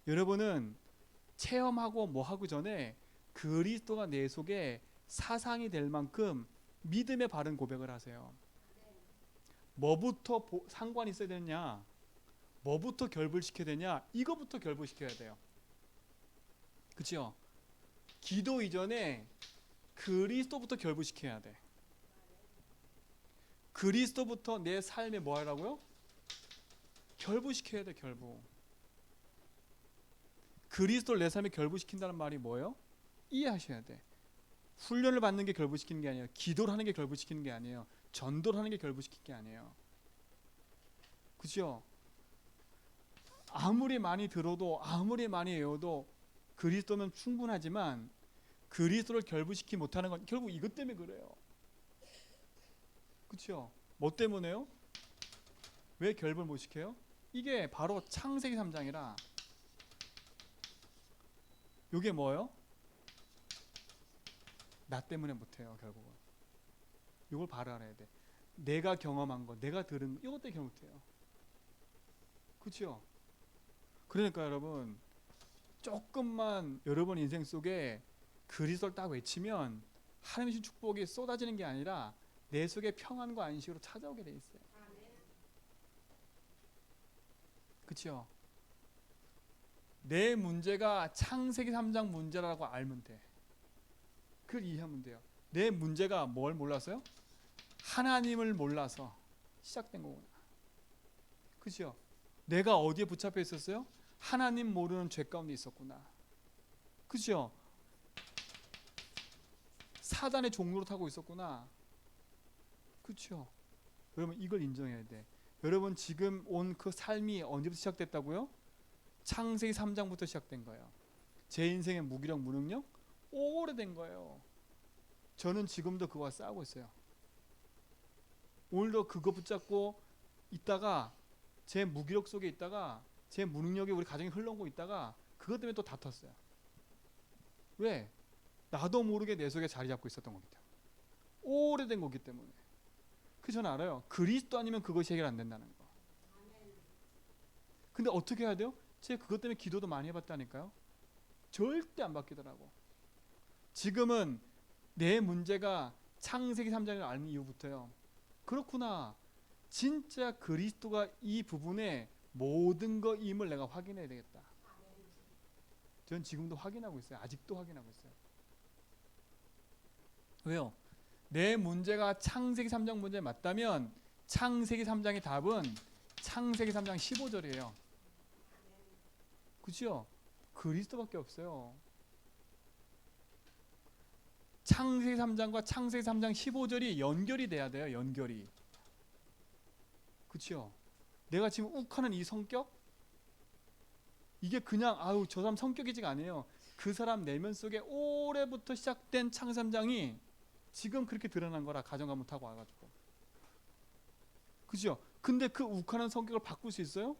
A: 여러분은 체험하고 뭐 하고 전에 그리스도가 내 속에 사상이 될 만큼 믿음의 바른 고백을 하세요. 뭐부터 상관이 있어야 되느냐, 뭐부터 결부시켜야 되냐, 이거부터 결부시켜야 돼요. 그렇죠? 기도 이전에 그리스도부터 결부시켜야 돼. 그리스도부터 내 삶에 뭐 하라고요? 결부시켜야 돼. 결부. 그리스도를 내 삶에 결부시킨다는 말이 뭐예요? 이해하셔야 돼. 훈련을 받는 게 결부시키는 게 아니에요. 기도를 하는 게 결부시키는 게 아니에요. 전도를 하는 게 결부시키는 게 아니에요. 그죠? 아무리 많이 들어도 아무리 많이 외워도 그리스도면 충분하지만 그리스도를 결부시키지 못하는 건 결국 이것 때문에 그래요. 그렇죠? 뭐 때문에요? 왜 결부를 못 시켜요? 이게 바로 창세기 3장이라 이게 뭐예요? 나 때문에 못해요. 결국은 이걸 바로 알아야 돼. 내가 경험한 거, 내가 들은 거 이것 때문에 못해요. 그렇죠? 그러니까 여러분 조금만 여러분 인생 속에 그리스도를 딱 외치면 하나님의 주신 축복이 쏟아지는 게 아니라 내 속에 평안과 안식으로 찾아오게 돼 있어요. 그렇죠? 내 문제가 창세기 3장 문제라고 알면 돼. 그걸 이해하면 돼요. 내 문제가 뭘 몰라서요? 하나님을 몰라서 시작된 거구나. 그렇죠? 내가 어디에 붙잡혀 있었어요? 하나님 모르는 죄 가운데 있었구나. 그렇죠? 사단의 종로로 타고 있었구나. 그렇죠? 여러분 이걸 인정해야 돼. 여러분 지금 온 그 삶이 언제부터 시작됐다고요? 창세기 3장부터 시작된 거예요. 제 인생의 무기력, 무능력 오래된 거예요. 저는 지금도 그거와 싸우고 있어요. 오늘도 그거 붙잡고 있다가 제 무기력 속에 있다가 제 무능력이 우리 가정에 흘러오고 있다가 그것 때문에 또 다퉜어요. 왜? 나도 모르게 내 속에 자리 잡고 있었던 거기 때문에. 오래된 거기 때문에. 그 저는 알아요. 그리스도 아니면 그것이 해결 안 된다는 거. 근데 어떻게 해야 돼요? 제가 그것 때문에 기도도 많이 해봤다니까요. 절대 안 바뀌더라고. 지금은 내 문제가 창세기 3장을 알는 이후부터요. 그렇구나. 진짜 그리스도가 이 부분에 모든 것임을 내가 확인해야 되겠다. 저는 지금도 확인하고 있어요. 아직도 확인하고 있어요. 왜요? 내 문제가 창세기 3장 문제에 맞다면 창세기 3장의 답은 창세기 3장 15절이에요. 그렇죠? 그리스도밖에 없어요. 창세기 3장과 창세기 3장 15절이 연결이 돼야 돼요. 연결이. 그렇죠? 내가 지금 욱하는 이 성격 이게 그냥 아유 저 사람 성격이지가 아니에요. 그 사람 내면 속에 올해부터 시작된 창세기 3장이 지금 그렇게 드러난 거라 가정가문 타고 와가지고. 그죠? 근데 그 욱하는 성격을 바꿀 수 있어요?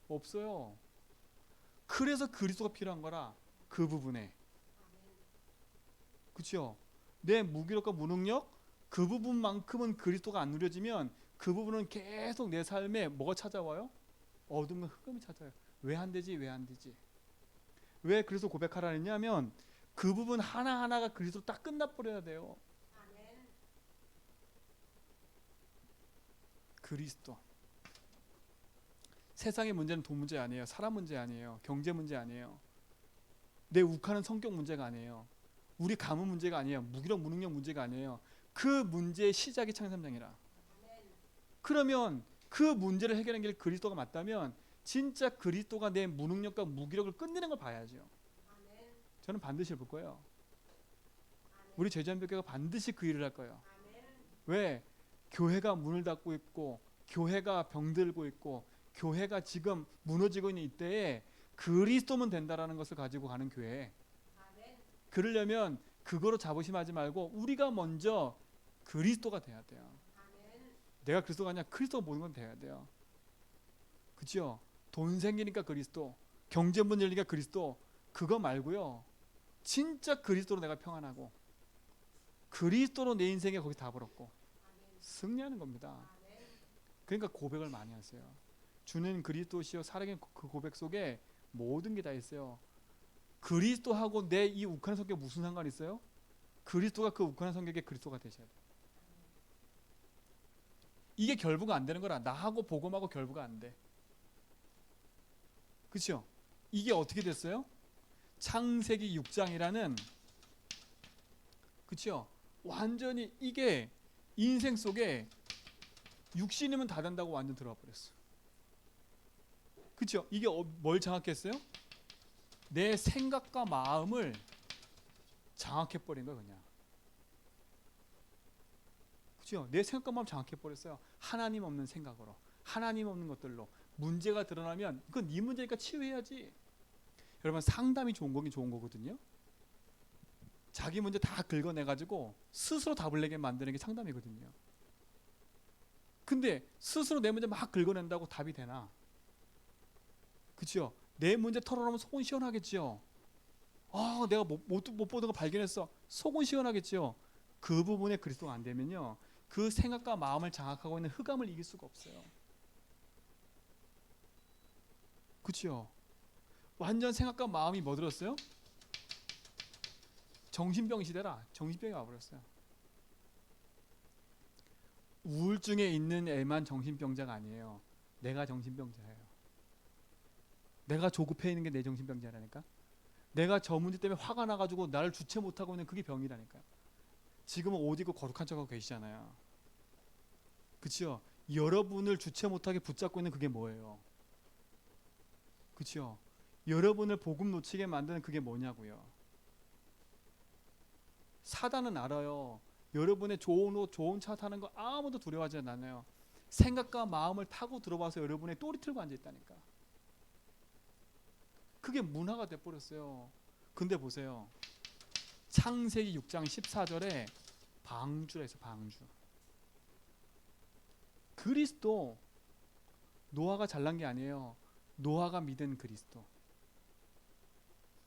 A: 없어요. 그래서 그리스도가 필요한 거라 그 부분에. 그죠? 내 무기력과 무능력 그 부분만큼은 그리스도가 안 누려지면 그 부분은 계속 내 삶에 뭐가 찾아와요? 어둠과 흑암이 찾아요. 왜 안 되지? 왜 안 되지? 왜 그래서 고백하라 했냐면 그 부분 하나하나가 그리스도로 딱 끝나버려야 돼요. 그리스도. 세상의 문제는 돈 문제 아니에요. 사람 문제 아니에요. 경제 문제 아니에요. 내 욱하는 성격 문제가 아니에요. 우리 가문 문제가 아니에요. 무기력 무능력 문제가 아니에요. 그 문제의 시작이 창세기 3장이라. 그러면 그 문제를 해결하는 게 그리스도가 맞다면 진짜 그리스도가 내 무능력과 무기력을 끝내는 걸 봐야죠. 저는 반드시 볼 거예요. 우리 제자연교회가 반드시 그 일을 할 거예요. 왜? 교회가 문을 닫고 있고 교회가 병들고 있고 교회가 지금 무너지고 있는 이때에 그리스도면 된다라는 것을 가지고 가는 교회. 그러려면 그거로 자부심하지 말고 우리가 먼저 그리스도가 돼야 돼요. 내가 그리스도가 아니라 그리스도가 모든 건 돼야 돼요. 그렇죠? 돈 생기니까 그리스도, 경제 문제 열리니까 그리스도, 그거 말고요. 진짜 그리스도로 내가 평안하고 그리스도로 내 인생에 거기 다 벌었고 승리하는 겁니다. 그러니까 고백을 많이 하세요. 주는 그리스도시요 살아계신 그 고백 속에 모든 게 다 있어요. 그리스도하고 내 이 욱하는 성격 무슨 상관이 있어요? 그리스도가 그 욱하는 성격의 그리스도가 되셔야 돼요. 이게 결부가 안 되는 거라. 나하고 복음하고 결부가 안 돼. 그렇죠? 이게 어떻게 됐어요? 창세기 6장이라는 그렇죠? 완전히 이게 인생 속에 육신이면 다 된다고 완전 들어와 버렸어. 그렇죠? 이게 뭘 장악했어요? 내 생각과 마음을 장악해 버린 거예요, 그냥. 그렇죠? 내 생각과 마음 장악해 버렸어요. 하나님 없는 생각으로, 하나님 없는 것들로 문제가 드러나면 그건 네 문제니까 치유해야지. 여러분, 상담이 좋은 거긴 좋은 거거든요. 자기 문제 다 긁어내 가지고 스스로 답을 내게 만드는 게 상담이거든요. 근데 스스로 내 문제 막 긁어낸다고 답이 되나? 그렇죠? 내 문제 털어놓으면 속은 시원하겠죠. 아, 내가 못 보던 거 발견했어. 속은 시원하겠죠. 그 부분에 그리스도가 안 되면요, 그 생각과 마음을 장악하고 있는 흑암을 이길 수가 없어요. 그렇죠? 완전 생각과 마음이 뭐 들었어요? 정신병 시대라. 정신병이 와버렸어요. 우울증에 있는 애만 정신병자가 아니에요. 내가 정신병자예요. 내가 조급해 있는 게 내 정신병자라니까. 내가 저 문제 때문에 화가 나가지고 나를 주체 못하고 있는 그게 병이라니까요. 지금은 옷 입고 거룩한 척하고 계시잖아요. 그렇죠? 여러분을 주체 못하게 붙잡고 있는 그게 뭐예요? 그렇죠? 여러분을 복음 놓치게 만드는 그게 뭐냐고요. 사단은 알아요. 여러분의 좋은 옷, 좋은 차 타는 거 아무도 두려워하지 않아요. 생각과 마음을 타고 들어와서 여러분의 또리 틀고 앉아있다니까. 그게 문화가 돼버렸어요. 근데 보세요. 창세기 6장 14절에 방주라 해서 방주. 그리스도, 노아가 잘난 게 아니에요. 노아가 믿은 그리스도.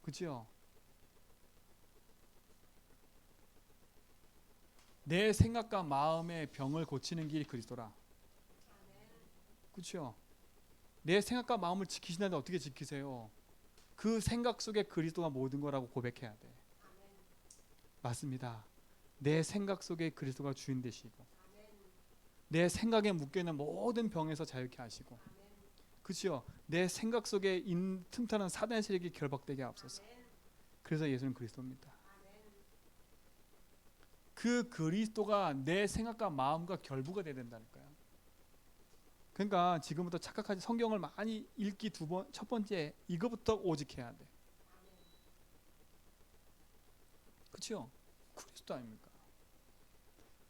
A: 그렇죠? 내 생각과 마음의 병을 고치는 길이 그리스도라. 그렇죠? 내 생각과 마음을 지키신다는데 어떻게 지키세요? 그 생각 속에 그리스도가 모든 거라고 고백해야 돼. 맞습니다. 내 생각 속에 그리스도가 주인 되시고, 내 생각에 묶여있는 모든 병에서 자유케 하시고, 그렇죠? 내 생각 속에 틈타는 사단의 세력이 결박되게 하옵소서. 그래서 예수는 그리스도입니다. 그 그리스도가 내 생각과 마음과 결부가 돼야 된다니까요. 그러니까 지금부터 착각하지, 성경을 많이 읽기 첫 번째 이거부터 오직해야 돼. 그렇죠? 그리스도 아닙니까?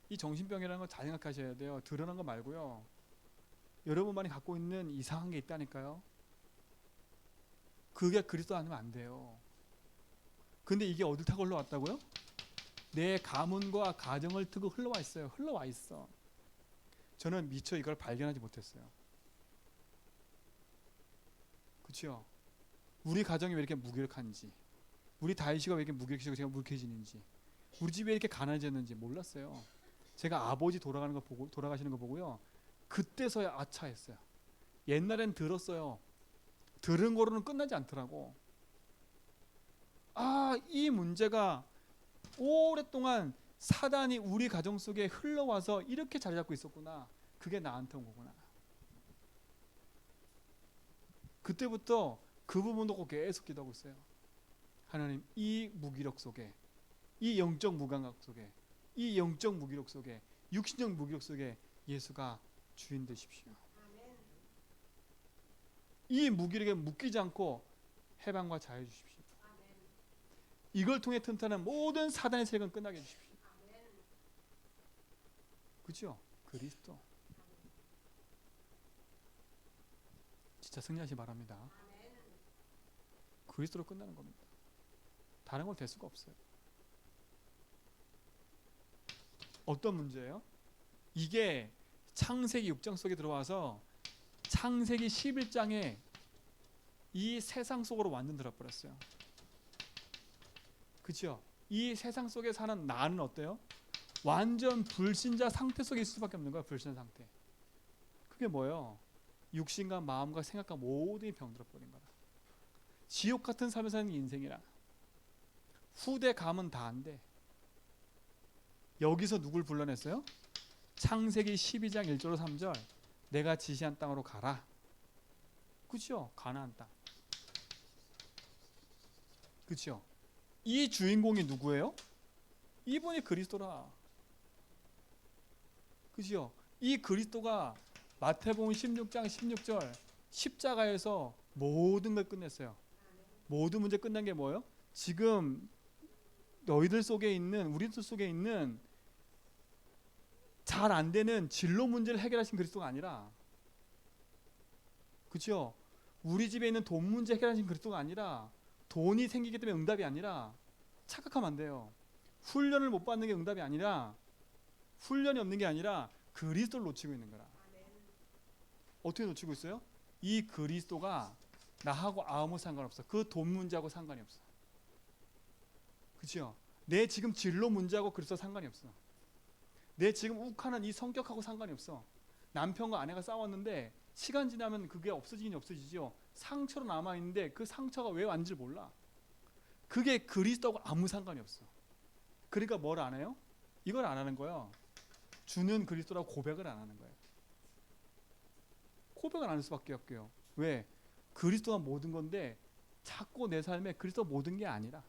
A: 이 정신병이라는 거 잘 생각하셔야 돼요. 드러난 거 말고요. 여러분만이 갖고 있는 이상한 게 있다니까요. 그게 그리스도 아니면 안 돼요. 근데 이게 어딜 타고 흘러왔다고요? 내 가문과 가정을 타고 흘러와 있어요. 흘러와 있어. 저는 미처 이걸 발견하지 못했어요. 그렇죠? 우리 가정이 왜 이렇게 무기력한지, 우리 다윗이가 왜 이렇게 무기력해지고 제가 무기력해지는지, 우리 집이 왜 이렇게 가난해졌는지 몰랐어요. 제가 아버지 돌아가시는 거 보고요, 그때서야 아차했어요. 옛날엔 들었어요. 들은 거로는 끝나지 않더라고. 아, 이 문제가 오랫동안 사단이 우리 가정 속에 흘러와서 이렇게 자리 잡고 있었구나. 그게 나한테 온 거구나. 그때부터 그 부분도 꼭 계속 기도하고 있어요. 하나님, 이 무기력 속에, 이 영적 무감각 속에, 이 영적 무기력 속에, 육신적 무기력 속에 예수가 주인 되십시오. 이 무기력에 묶이지 않고 해방과 자유 주십시오. 이걸 통해 튼튼한 모든 사단의 세력은 끝나게 해주십시오. 그렇죠? 그리스도. 진짜 승리하시 바랍니다. 그리스도로 끝나는 겁니다. 다른 걸 될 수가 없어요. 어떤 문제예요? 이게 창세기 6장 속에 들어와서 창세기 11장에 이 세상 속으로 완전 들어버렸어요. 그렇죠? 이 세상 속에 사는 나는 어때요? 완전 불신자 상태 속에 있을 수밖에 없는 거야. 불신자 상태. 그게 뭐예요? 육신과 마음과 생각과 모든 병들어버린 거라. 지옥 같은 삶을 사는 인생이라. 후대 감은 다 안 돼. 여기서 누굴 불러냈어요? 창세기 12장 1절 3절 내가 지시한 땅으로 가라. 그렇죠? 가나안 땅. 그렇죠? 이 주인공이 누구예요? 이분이 그리스도라. 그렇죠? 이 그리스도가 마태복음 16장 16절 십자가에서 모든 걸 끝냈어요. 모든 문제 끝난 게 뭐예요? 지금 너희들 속에 있는, 우리들 속에 있는 잘 안 되는 진로 문제를 해결하신 그리스도가 아니라, 그렇죠? 우리 집에 있는 돈 문제 해결하신 그리스도가 아니라, 돈이 생기기 때문에 응답이 아니라, 착각하면 안 돼요. 훈련을 못 받는 게 응답이 아니라, 훈련이 없는 게 아니라 그리스도를 놓치고 있는 거라. 어떻게 놓치고 있어요? 이 그리스도가 나하고 아무 상관없어. 그 돈 문제하고 상관이 없어. 그렇죠? 내 지금 진로 문제하고 그리스도 상관이 없어. 내 지금 욱하는 이 성격하고 상관이 없어. 남편과 아내가 싸웠는데 시간 지나면 그게 없어지긴 없어지죠. 상처로 남아있는데 그 상처가 왜 왔는지 몰라. 그게 그리스도하고 아무 상관이 없어. 그러니까 뭘 안 해요? 이걸 안 하는 거예요. 주는 그리스도라고 고백을 안 하는 거예요. 고백을 안 할 수밖에 없고요. 왜? 그리스도가 모든 건데 자꾸 내 삶에 그리스도 모든 게 아니라,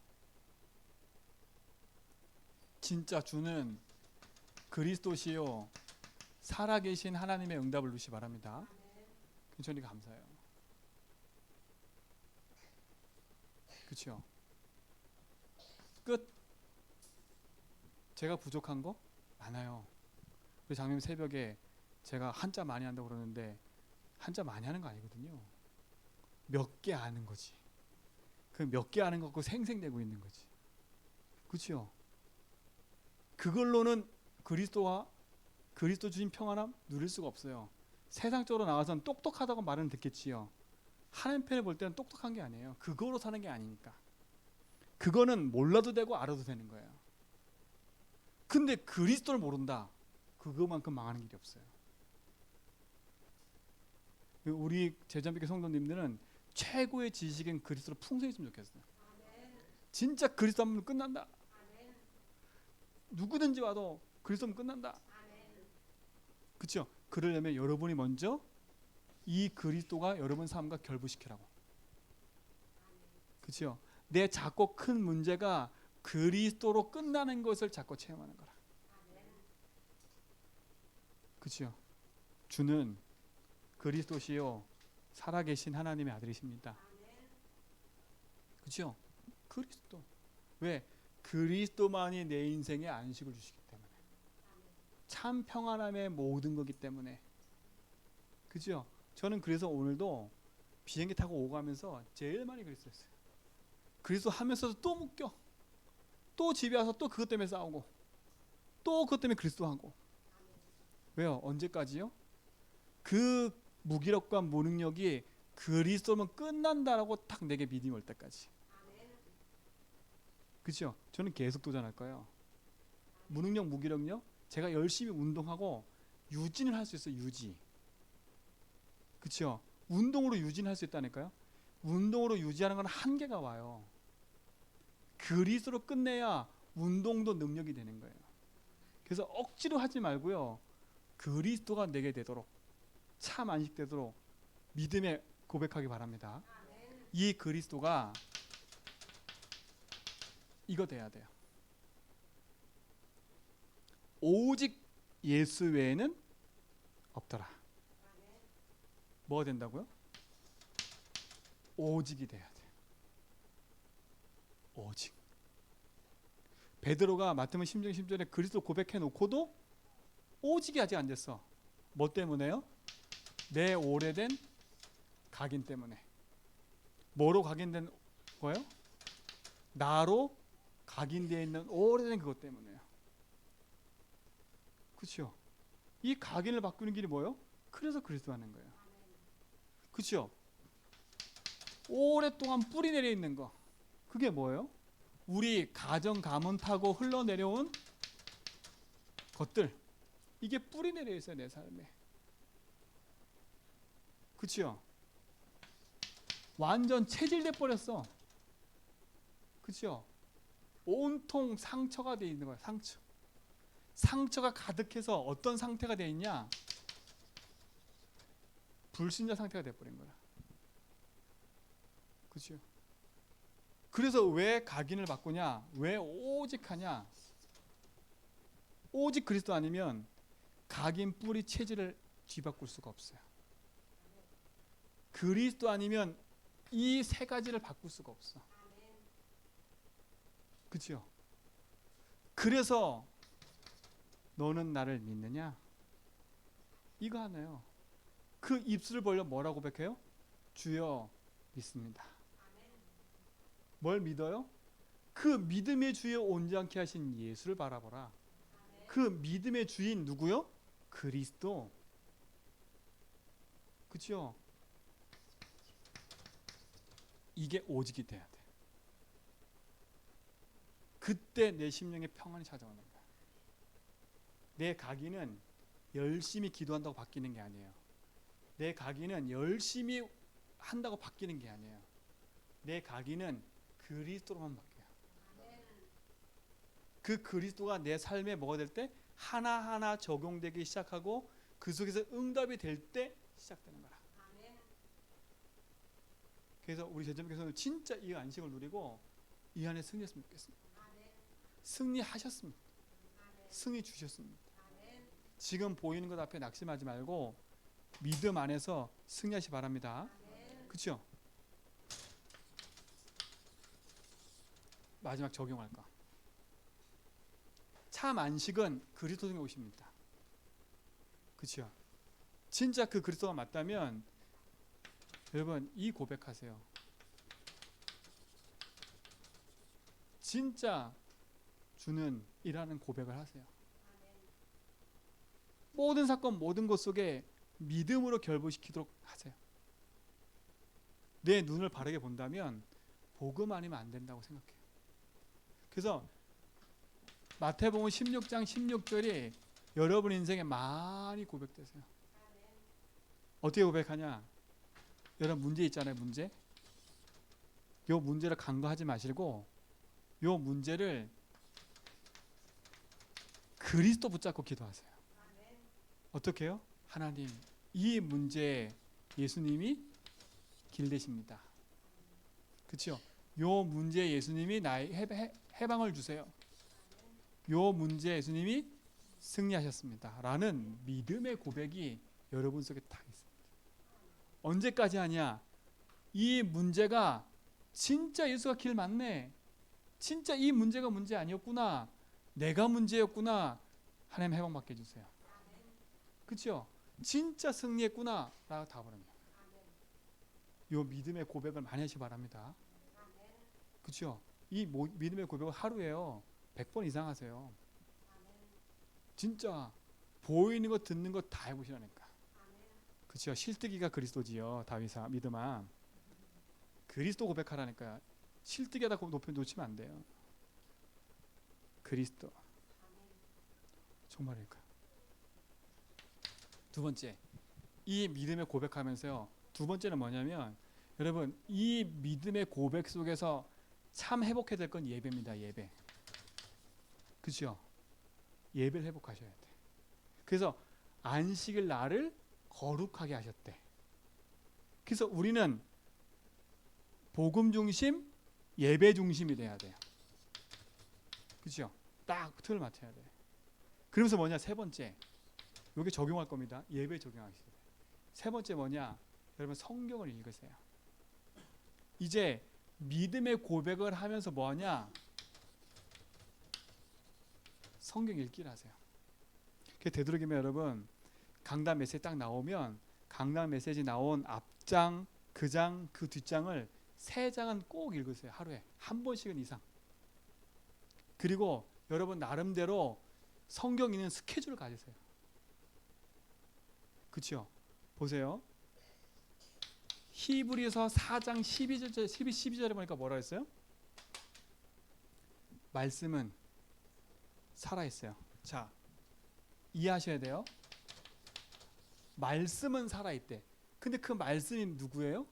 A: 진짜 주는 그리스도시요 살아계신 하나님의 응답을 누시 바랍니다. 굉장히 감사해요. 그렇죠? 끝. 제가 부족한 거 많아요. 우리 장님 새벽에 제가 한자 많이 한다고 그러는데 한자 많이 하는 거 아니거든요. 몇 개 아는 거지. 그 몇 개 아는 거 갖고 생생내고 있는 거지. 그렇죠? 그걸로는 그리스도와 그리스도 주신 평안함 누릴 수가 없어요. 세상적으로 나와서는 똑똑하다고 말은 듣겠지요. 하나님 편에 볼 때는 똑똑한 게 아니에요. 그거로 사는 게 아니니까. 그거는 몰라도 되고 알아도 되는 거예요. 근데 그리스도를 모른다. 그거만큼 망하는 길이 없어요. 우리 제자비교 성도님들은 최고의 지식인 그리스도로 풍성했으면 좋겠어요. 진짜 그리스도 하면 끝난다. 누구든지 와도 그리스도 하면 끝난다. 그렇죠? 그러려면 여러분이 먼저 이 그리스도가 여러분 삶과 결부시키라고. 그렇죠? 내 작고 큰 문제가 그리스도로 끝나는 것을 자꾸 체험하는 거라. 그렇죠? 주는 그리스도시요 살아계신 하나님의 아들이십니다. 그렇죠? 그리스도. 왜? 그리스도만이 내 인생에 안식을 주시기 때문에. 참 평안함의 모든 거기 때문에. 그죠? 저는 그래서 오늘도 비행기 타고 오가면서 제일 많이 그랬어요. 그리스도 하면서도 또 묶여. 또 집에 와서 또 그것 때문에 싸우고. 또 그것 때문에 그리스도 하고. 왜요? 언제까지요? 그 무기력과 무능력이 그리스도면 끝난다라고 딱 내게 믿음이 올 때까지. 그죠? 저는 계속 도전할 거예요. 무능력, 무기력요? 제가 열심히 운동하고 유진을 할 수 있어요. 유지. 그렇죠? 운동으로 유지할 수 있다니까요. 운동으로 유지하는 건 한계가 와요. 그리스도로 끝내야 운동도 능력이 되는 거예요. 그래서 억지로 하지 말고요. 그리스도가 내게 되도록 참 안식되도록 믿음에 고백하기 바랍니다. 이 그리스도가 이거 돼야 돼요. 오직 예수 외에는 없더라. 뭐가 된다고요? 오직이 돼야 돼. 오직. 베드로가 마태복음 10장 10절에 그리스도 고백해 놓고도 오직이 아직 안 됐어. 뭐 때문에요? 내 오래된 각인 때문에. 뭐로 각인된 거예요? 나로 각인되어 있는 오래된 그것 때문에요. 그렇죠? 이 각인을 바꾸는 길이 뭐예요? 그래서 그리스도 하는 거예요. 그렇죠? 오랫동안 뿌리 내려 있는 거. 그게 뭐예요? 우리 가정 가문 타고 흘러내려온 것들. 이게 뿌리 내려 있어요, 내 삶에. 그렇죠? 완전 체질돼 버렸어. 그렇죠? 온통 상처가 돼 있는 거야. 상처. 상처가 가득해서 어떤 상태가 돼 있냐? 불신자 상태가 돼 버린 거야. 그렇죠? 그래서 왜 각인을 바꾸냐? 왜 오직 하냐? 오직 그리스도 아니면 각인 뿌리 체질을 뒤바꿀 수가 없어요. 그리스도 아니면 이 세 가지를 바꿀 수가 없어. 그렇죠? 그래서 너는 나를 믿느냐? 이거 하나요. 그 입술을 벌려 뭐라고 고백해요? 주여 믿습니다. 뭘 믿어요? 그 믿음의 주에 온전케 하신 예수를 바라보라. 그 믿음의 주인 누구요? 그리스도. 그렇죠? 이게 오직이 돼야 돼. 그때 내 심령에 평안이 찾아오는 거야. 내 가기는 열심히 기도한다고 바뀌는 게 아니에요. 내 가기는 열심히 한다고 바뀌는 게 아니에요. 내 가기는 그리스도로만 바뀌어요. 그 그리스도가 내 삶에 뭐가 될 때 하나하나 적용되기 시작하고 그 속에서 응답이 될 때 시작되는 거라. 그래서 우리 제자님께서는 진짜 이 안식을 누리고 이 안에 승리했으면 좋겠습니다. 승리하셨습니다. 승리 주셨습니다. 지금 보이는 것 앞에 낙심하지 말고 믿음 안에서 승리하시 바랍니다. 그렇죠? 마지막 적용할 거. 참 안식은 그리스도 중에 오십니다. 그렇죠? 진짜 그 그리스도가 맞다면 여러분 이 고백하세요. 진짜 주는 이라는 고백을 하세요. 모든 사건 모든 것 속에 믿음으로 결부시키도록 하세요. 내 눈을 바르게 본다면 복음 아니면 안 된다고 생각해요. 그래서 마태복음 16장 16절이 여러분 인생에 많이 고백되세요. 어떻게 고백하냐? 여러분 문제 있잖아요. 문제. 요 문제를 간과하지 마시고 요 문제를 그리스도 붙잡고 기도하세요. 어떻게 해요? 하나님, 이 문제에 예수님이 길 되십니다. 그렇죠? 요 문제에 예수님이 나의 해방을 주세요. 요 문제에 예수님이 승리하셨습니다. 라는 믿음의 고백이 여러분 속에 다 있습니다. 언제까지 하냐? 이 문제가 진짜 예수가 길 맞네. 진짜 이 문제가 문제 아니었구나. 내가 문제였구나. 하나님 해방받게 해주세요. 그렇죠? 진짜 승리했구나 라고 다 버립니다. 요 믿음의 고백을 많이 하시기 바랍니다. 그렇죠? 이 믿음의 고백을 하루에요 100번 이상 하세요. 진짜 보이는 것 듣는 것 다 해보시라니까. 그렇죠? 실뜨기가 그리스도지요. 다윗아 믿음아. 그리스도 고백하라니까. 실뜨기하다 높이 놓치면 안 돼요. 그리스도. 정말일까요? 두 번째, 이 믿음의 고백하면서요. 두 번째는 뭐냐면 여러분 이 믿음의 고백 속에서 참 회복해야 될 건 예배입니다. 예배. 그렇죠? 예배를 회복하셔야 돼. 그래서 안식일 날을 거룩하게 하셨대. 그래서 우리는 복음 중심, 예배 중심이 돼야 돼요. 그렇죠? 딱 틀을 맞춰야 돼. 그러면서 뭐냐? 세 번째. 여기 적용할 겁니다. 예배 적용하시죠. 세 번째 뭐냐? 여러분 성경을 읽으세요. 이제 믿음의 고백을 하면서 뭐하냐? 성경 읽기를 하세요. 되도록이면 여러분 강단 메시지 딱 나오면 강단 메시지 나온 앞장, 그 장, 그 뒷장을 세 장은 꼭 읽으세요. 하루에 한 번씩은 이상. 그리고 여러분 나름대로 성경 읽는 스케줄을 가지세요. 그렇죠? 보세요. 히브리서 4장 12절에 보니까 뭐라 했어요? 말씀은 살아있어요. 자, 이해하셔야 돼요. 말씀은 살아있대. 근데 그 말씀이 누구예요?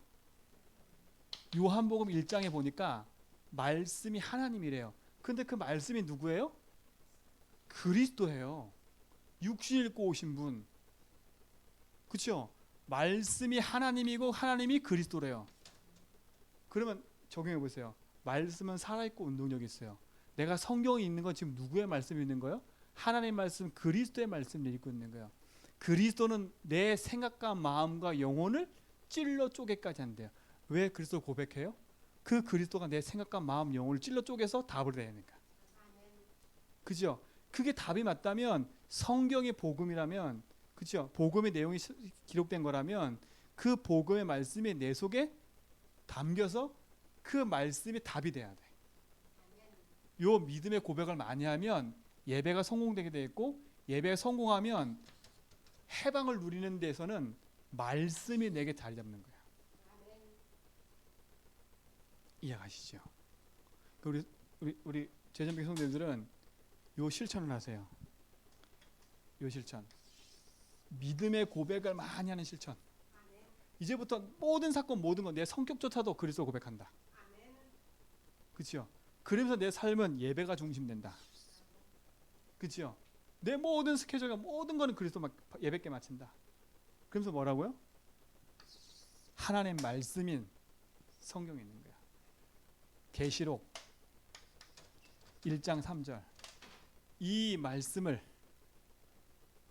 A: 요한복음 1장에 보니까 말씀이 하나님이래요. 근데 그 말씀이 누구예요? 그리스도예요. 육신 입고 오신 분. 그렇죠? 말씀이 하나님이고 하나님이 그리스도래요. 그러면 적용해 보세요. 말씀은 살아있고 운동력이 있어요. 내가 성경에 있는 건 지금 누구의 말씀이 있는 거예요? 하나님의 말씀, 그리스도의 말씀을 읽고 있는 거예요. 그리스도는 내 생각과 마음과 영혼을 찔러 쪼개까지 한대요. 왜 그리스도를 고백해요? 그 그리스도가 내 생각과 마음, 영혼을 찔러 쪼개서 답을 내니까. 그죠? 그게 답이 맞다면 성경의 복음이라면, 그죠? 복음의 내용이 기록된 거라면 그 복음의 말씀이 내 속에 담겨서 그 말씀이 답이 돼야 돼. 요 믿음의 고백을 많이 하면 예배가 성공되게 돼 있고, 예배가 성공하면 해방을 누리는 데서는 말씀이 내게 자리 잡는 거야. 이해가시죠? 우리 제전백 성도들은 요 실천을 하세요. 요 실천. 믿음의 고백을 많이 하는 실천. 이제부터 모든 사건 모든 건 내 성격조차도 그리스도 고백한다. 그렇죠? 그러면서 내 삶은 예배가 중심된다. 그렇죠? 내 모든 스케줄과 모든 거는 그리스도 예배께 마친다. 그러면서 뭐라고요? 하나님 말씀인 성경에 있는 거야. 계시록 1장 3절. 이 말씀을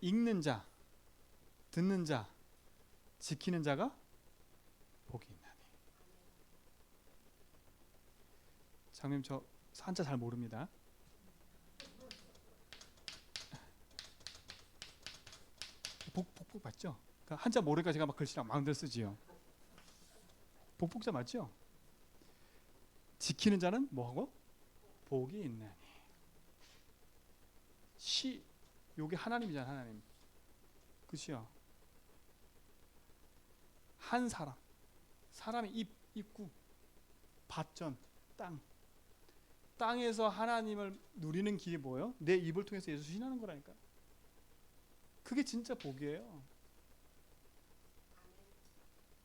A: 읽는 자, 듣는 자, 지키는 자가 복이 있나니. 장님 저 한자 잘 모릅니다. 복복 맞죠? 그러니까 한자 모르니까 제가 막 글씨랑 마음대로 쓰지요. 복복자 맞죠? 지키는 자는 뭐하고? 복이 있나니. 요게 하나님이잖아. 하나님. 그치요? 한 사람의 입구, 밭전, 땅에서 하나님을 누리는 길이 뭐예요? 내 입을 통해서 예수 신하는 거라니까. 그게 진짜 복이에요.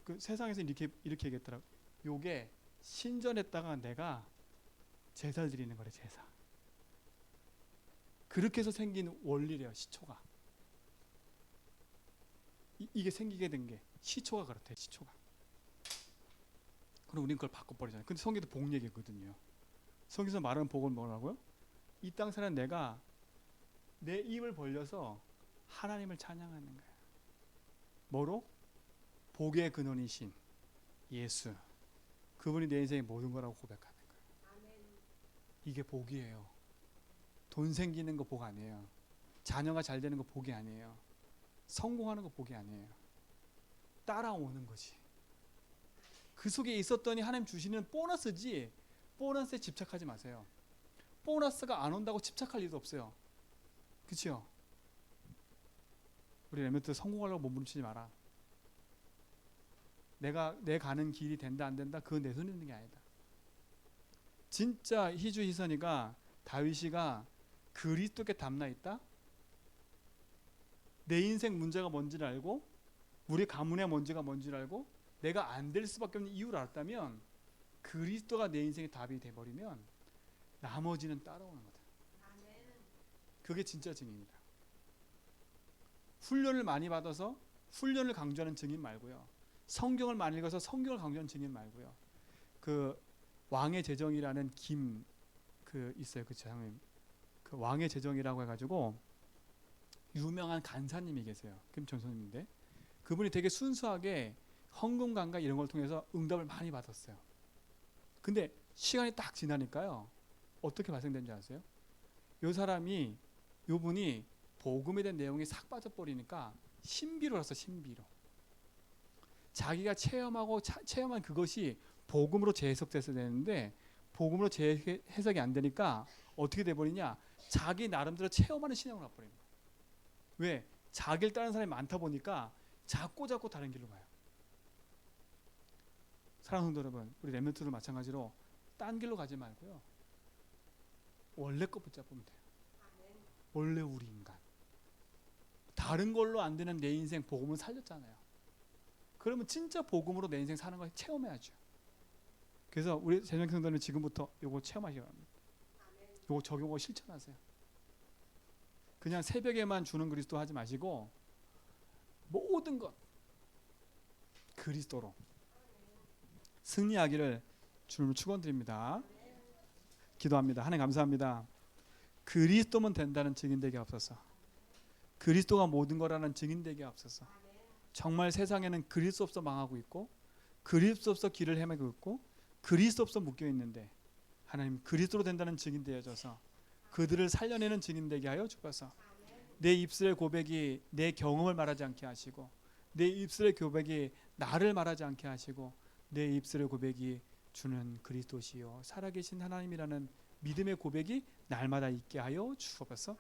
A: 그 세상에서 이렇게 얘기했더라고. 요게 신전에다가 내가 제사를 드리는 거래. 제사. 그렇게 해서 생긴 원리래요. 시초가. 이게 생기게 된 게 시초가 그렇대. 시초가. 그럼 우린 그걸 바꿔버리잖아요. 근데 성경도 복 얘기거든요. 성경에서 말하는 복은 뭐라고요? 이 땅 사는 내가 내 입을 벌려서 하나님을 찬양하는 거예요. 뭐로? 복의 근원이신 예수. 그분이 내 인생의 모든 거라고 고백하는 거예요. 이게 복이에요. 돈 생기는 거 복 아니에요. 자녀가 잘 되는 거 복이 아니에요. 성공하는 거 복이 아니에요. 따라오는 거지. 그 속에 있었더니 하나님 주시는 보너스지, 보너스에 집착하지 마세요. 보너스가 안 온다고 집착할 일도 없어요. 그렇죠? 우리 렘넌트 성공하려고 몸부림치지 마라. 내 가는 길이 된다 안 된다 그건 내 손에 있는 게 아니다. 진짜 희주희선이가 다윗이가 그리스도께 담나 있다? 내 인생 문제가 뭔지를 알고 우리 가문의 문제가 뭔지를 알고 내가 안 될 수밖에 없는 이유를 알았다면 그리스도가 내 인생의 답이 돼버리면 나머지는 따라오는 거다. 그게 진짜 증인이다. 훈련을 많이 받아서 훈련을 강조하는 증인 말고요. 성경을 많이 읽어서 성경을 강조하는 증인 말고요. 그 왕의 제정이라는 있어요. 그 장님. 그 왕의 제정이라고 해가지고 유명한 간사님이 계세요. 김정선님인데 그분이 되게 순수하게 헌금관과 이런 걸 통해서 응답을 많이 받았어요. 근데 시간이 딱 지나니까요. 어떻게 발생된지 아세요? 요 분이 복음에 대한 내용이 싹 빠져버리니까 신비로 갔어. 신비로. 자기가 체험한 그것이 복음으로 재해석돼서 되는데 복음으로 재해석이 안 되니까 어떻게 돼버리냐? 자기 나름대로 체험하는 신앙으로 가버리는 거예요. 왜? 자기를 따르는 사람이 많다 보니까 자꾸 다른 길로 가요. 사랑하는 성도 여러분, 우리 렘넌트도 마찬가지로 딴 길로 가지 말고요. 원래 거 붙잡으면 돼요. 원래 우리 인간. 다른 걸로 안 되는 내 인생 복음을 살렸잖아요. 그러면 진짜 복음으로 내 인생 사는 걸 체험해야죠. 그래서 우리 재정 성도는 지금부터 이거 체험하시기 바랍니다. 이거 적용하고 실천하세요. 그냥 새벽에만 주는 그리스도 하지 마시고 모든 것 그리스도로 승리하기를 주님을 축원드립니다. 기도합니다. 하나님 감사합니다. 그리스도면 된다는 증인되게 없어서 그리스도가 모든 거라는 증인되게 없어서 정말 세상에는 그리스도 없어 망하고 있고 그리스도 없어 길을 헤매고 있고 그리스도 없어 묶여 있는데 하나님 그리스도로 된다는 증인 되어져서 그들을 살려내는 증인 되게 하여 주셔서 내 입술의 고백이 내 경험을 말하지 않게 하시고 내 입술의 고백이 나를 말하지 않게 하시고 내 입술의 고백이 주는 그리스도시요 살아계신 하나님이라는 믿음의 고백이 날마다 있게 하여 주옵소서.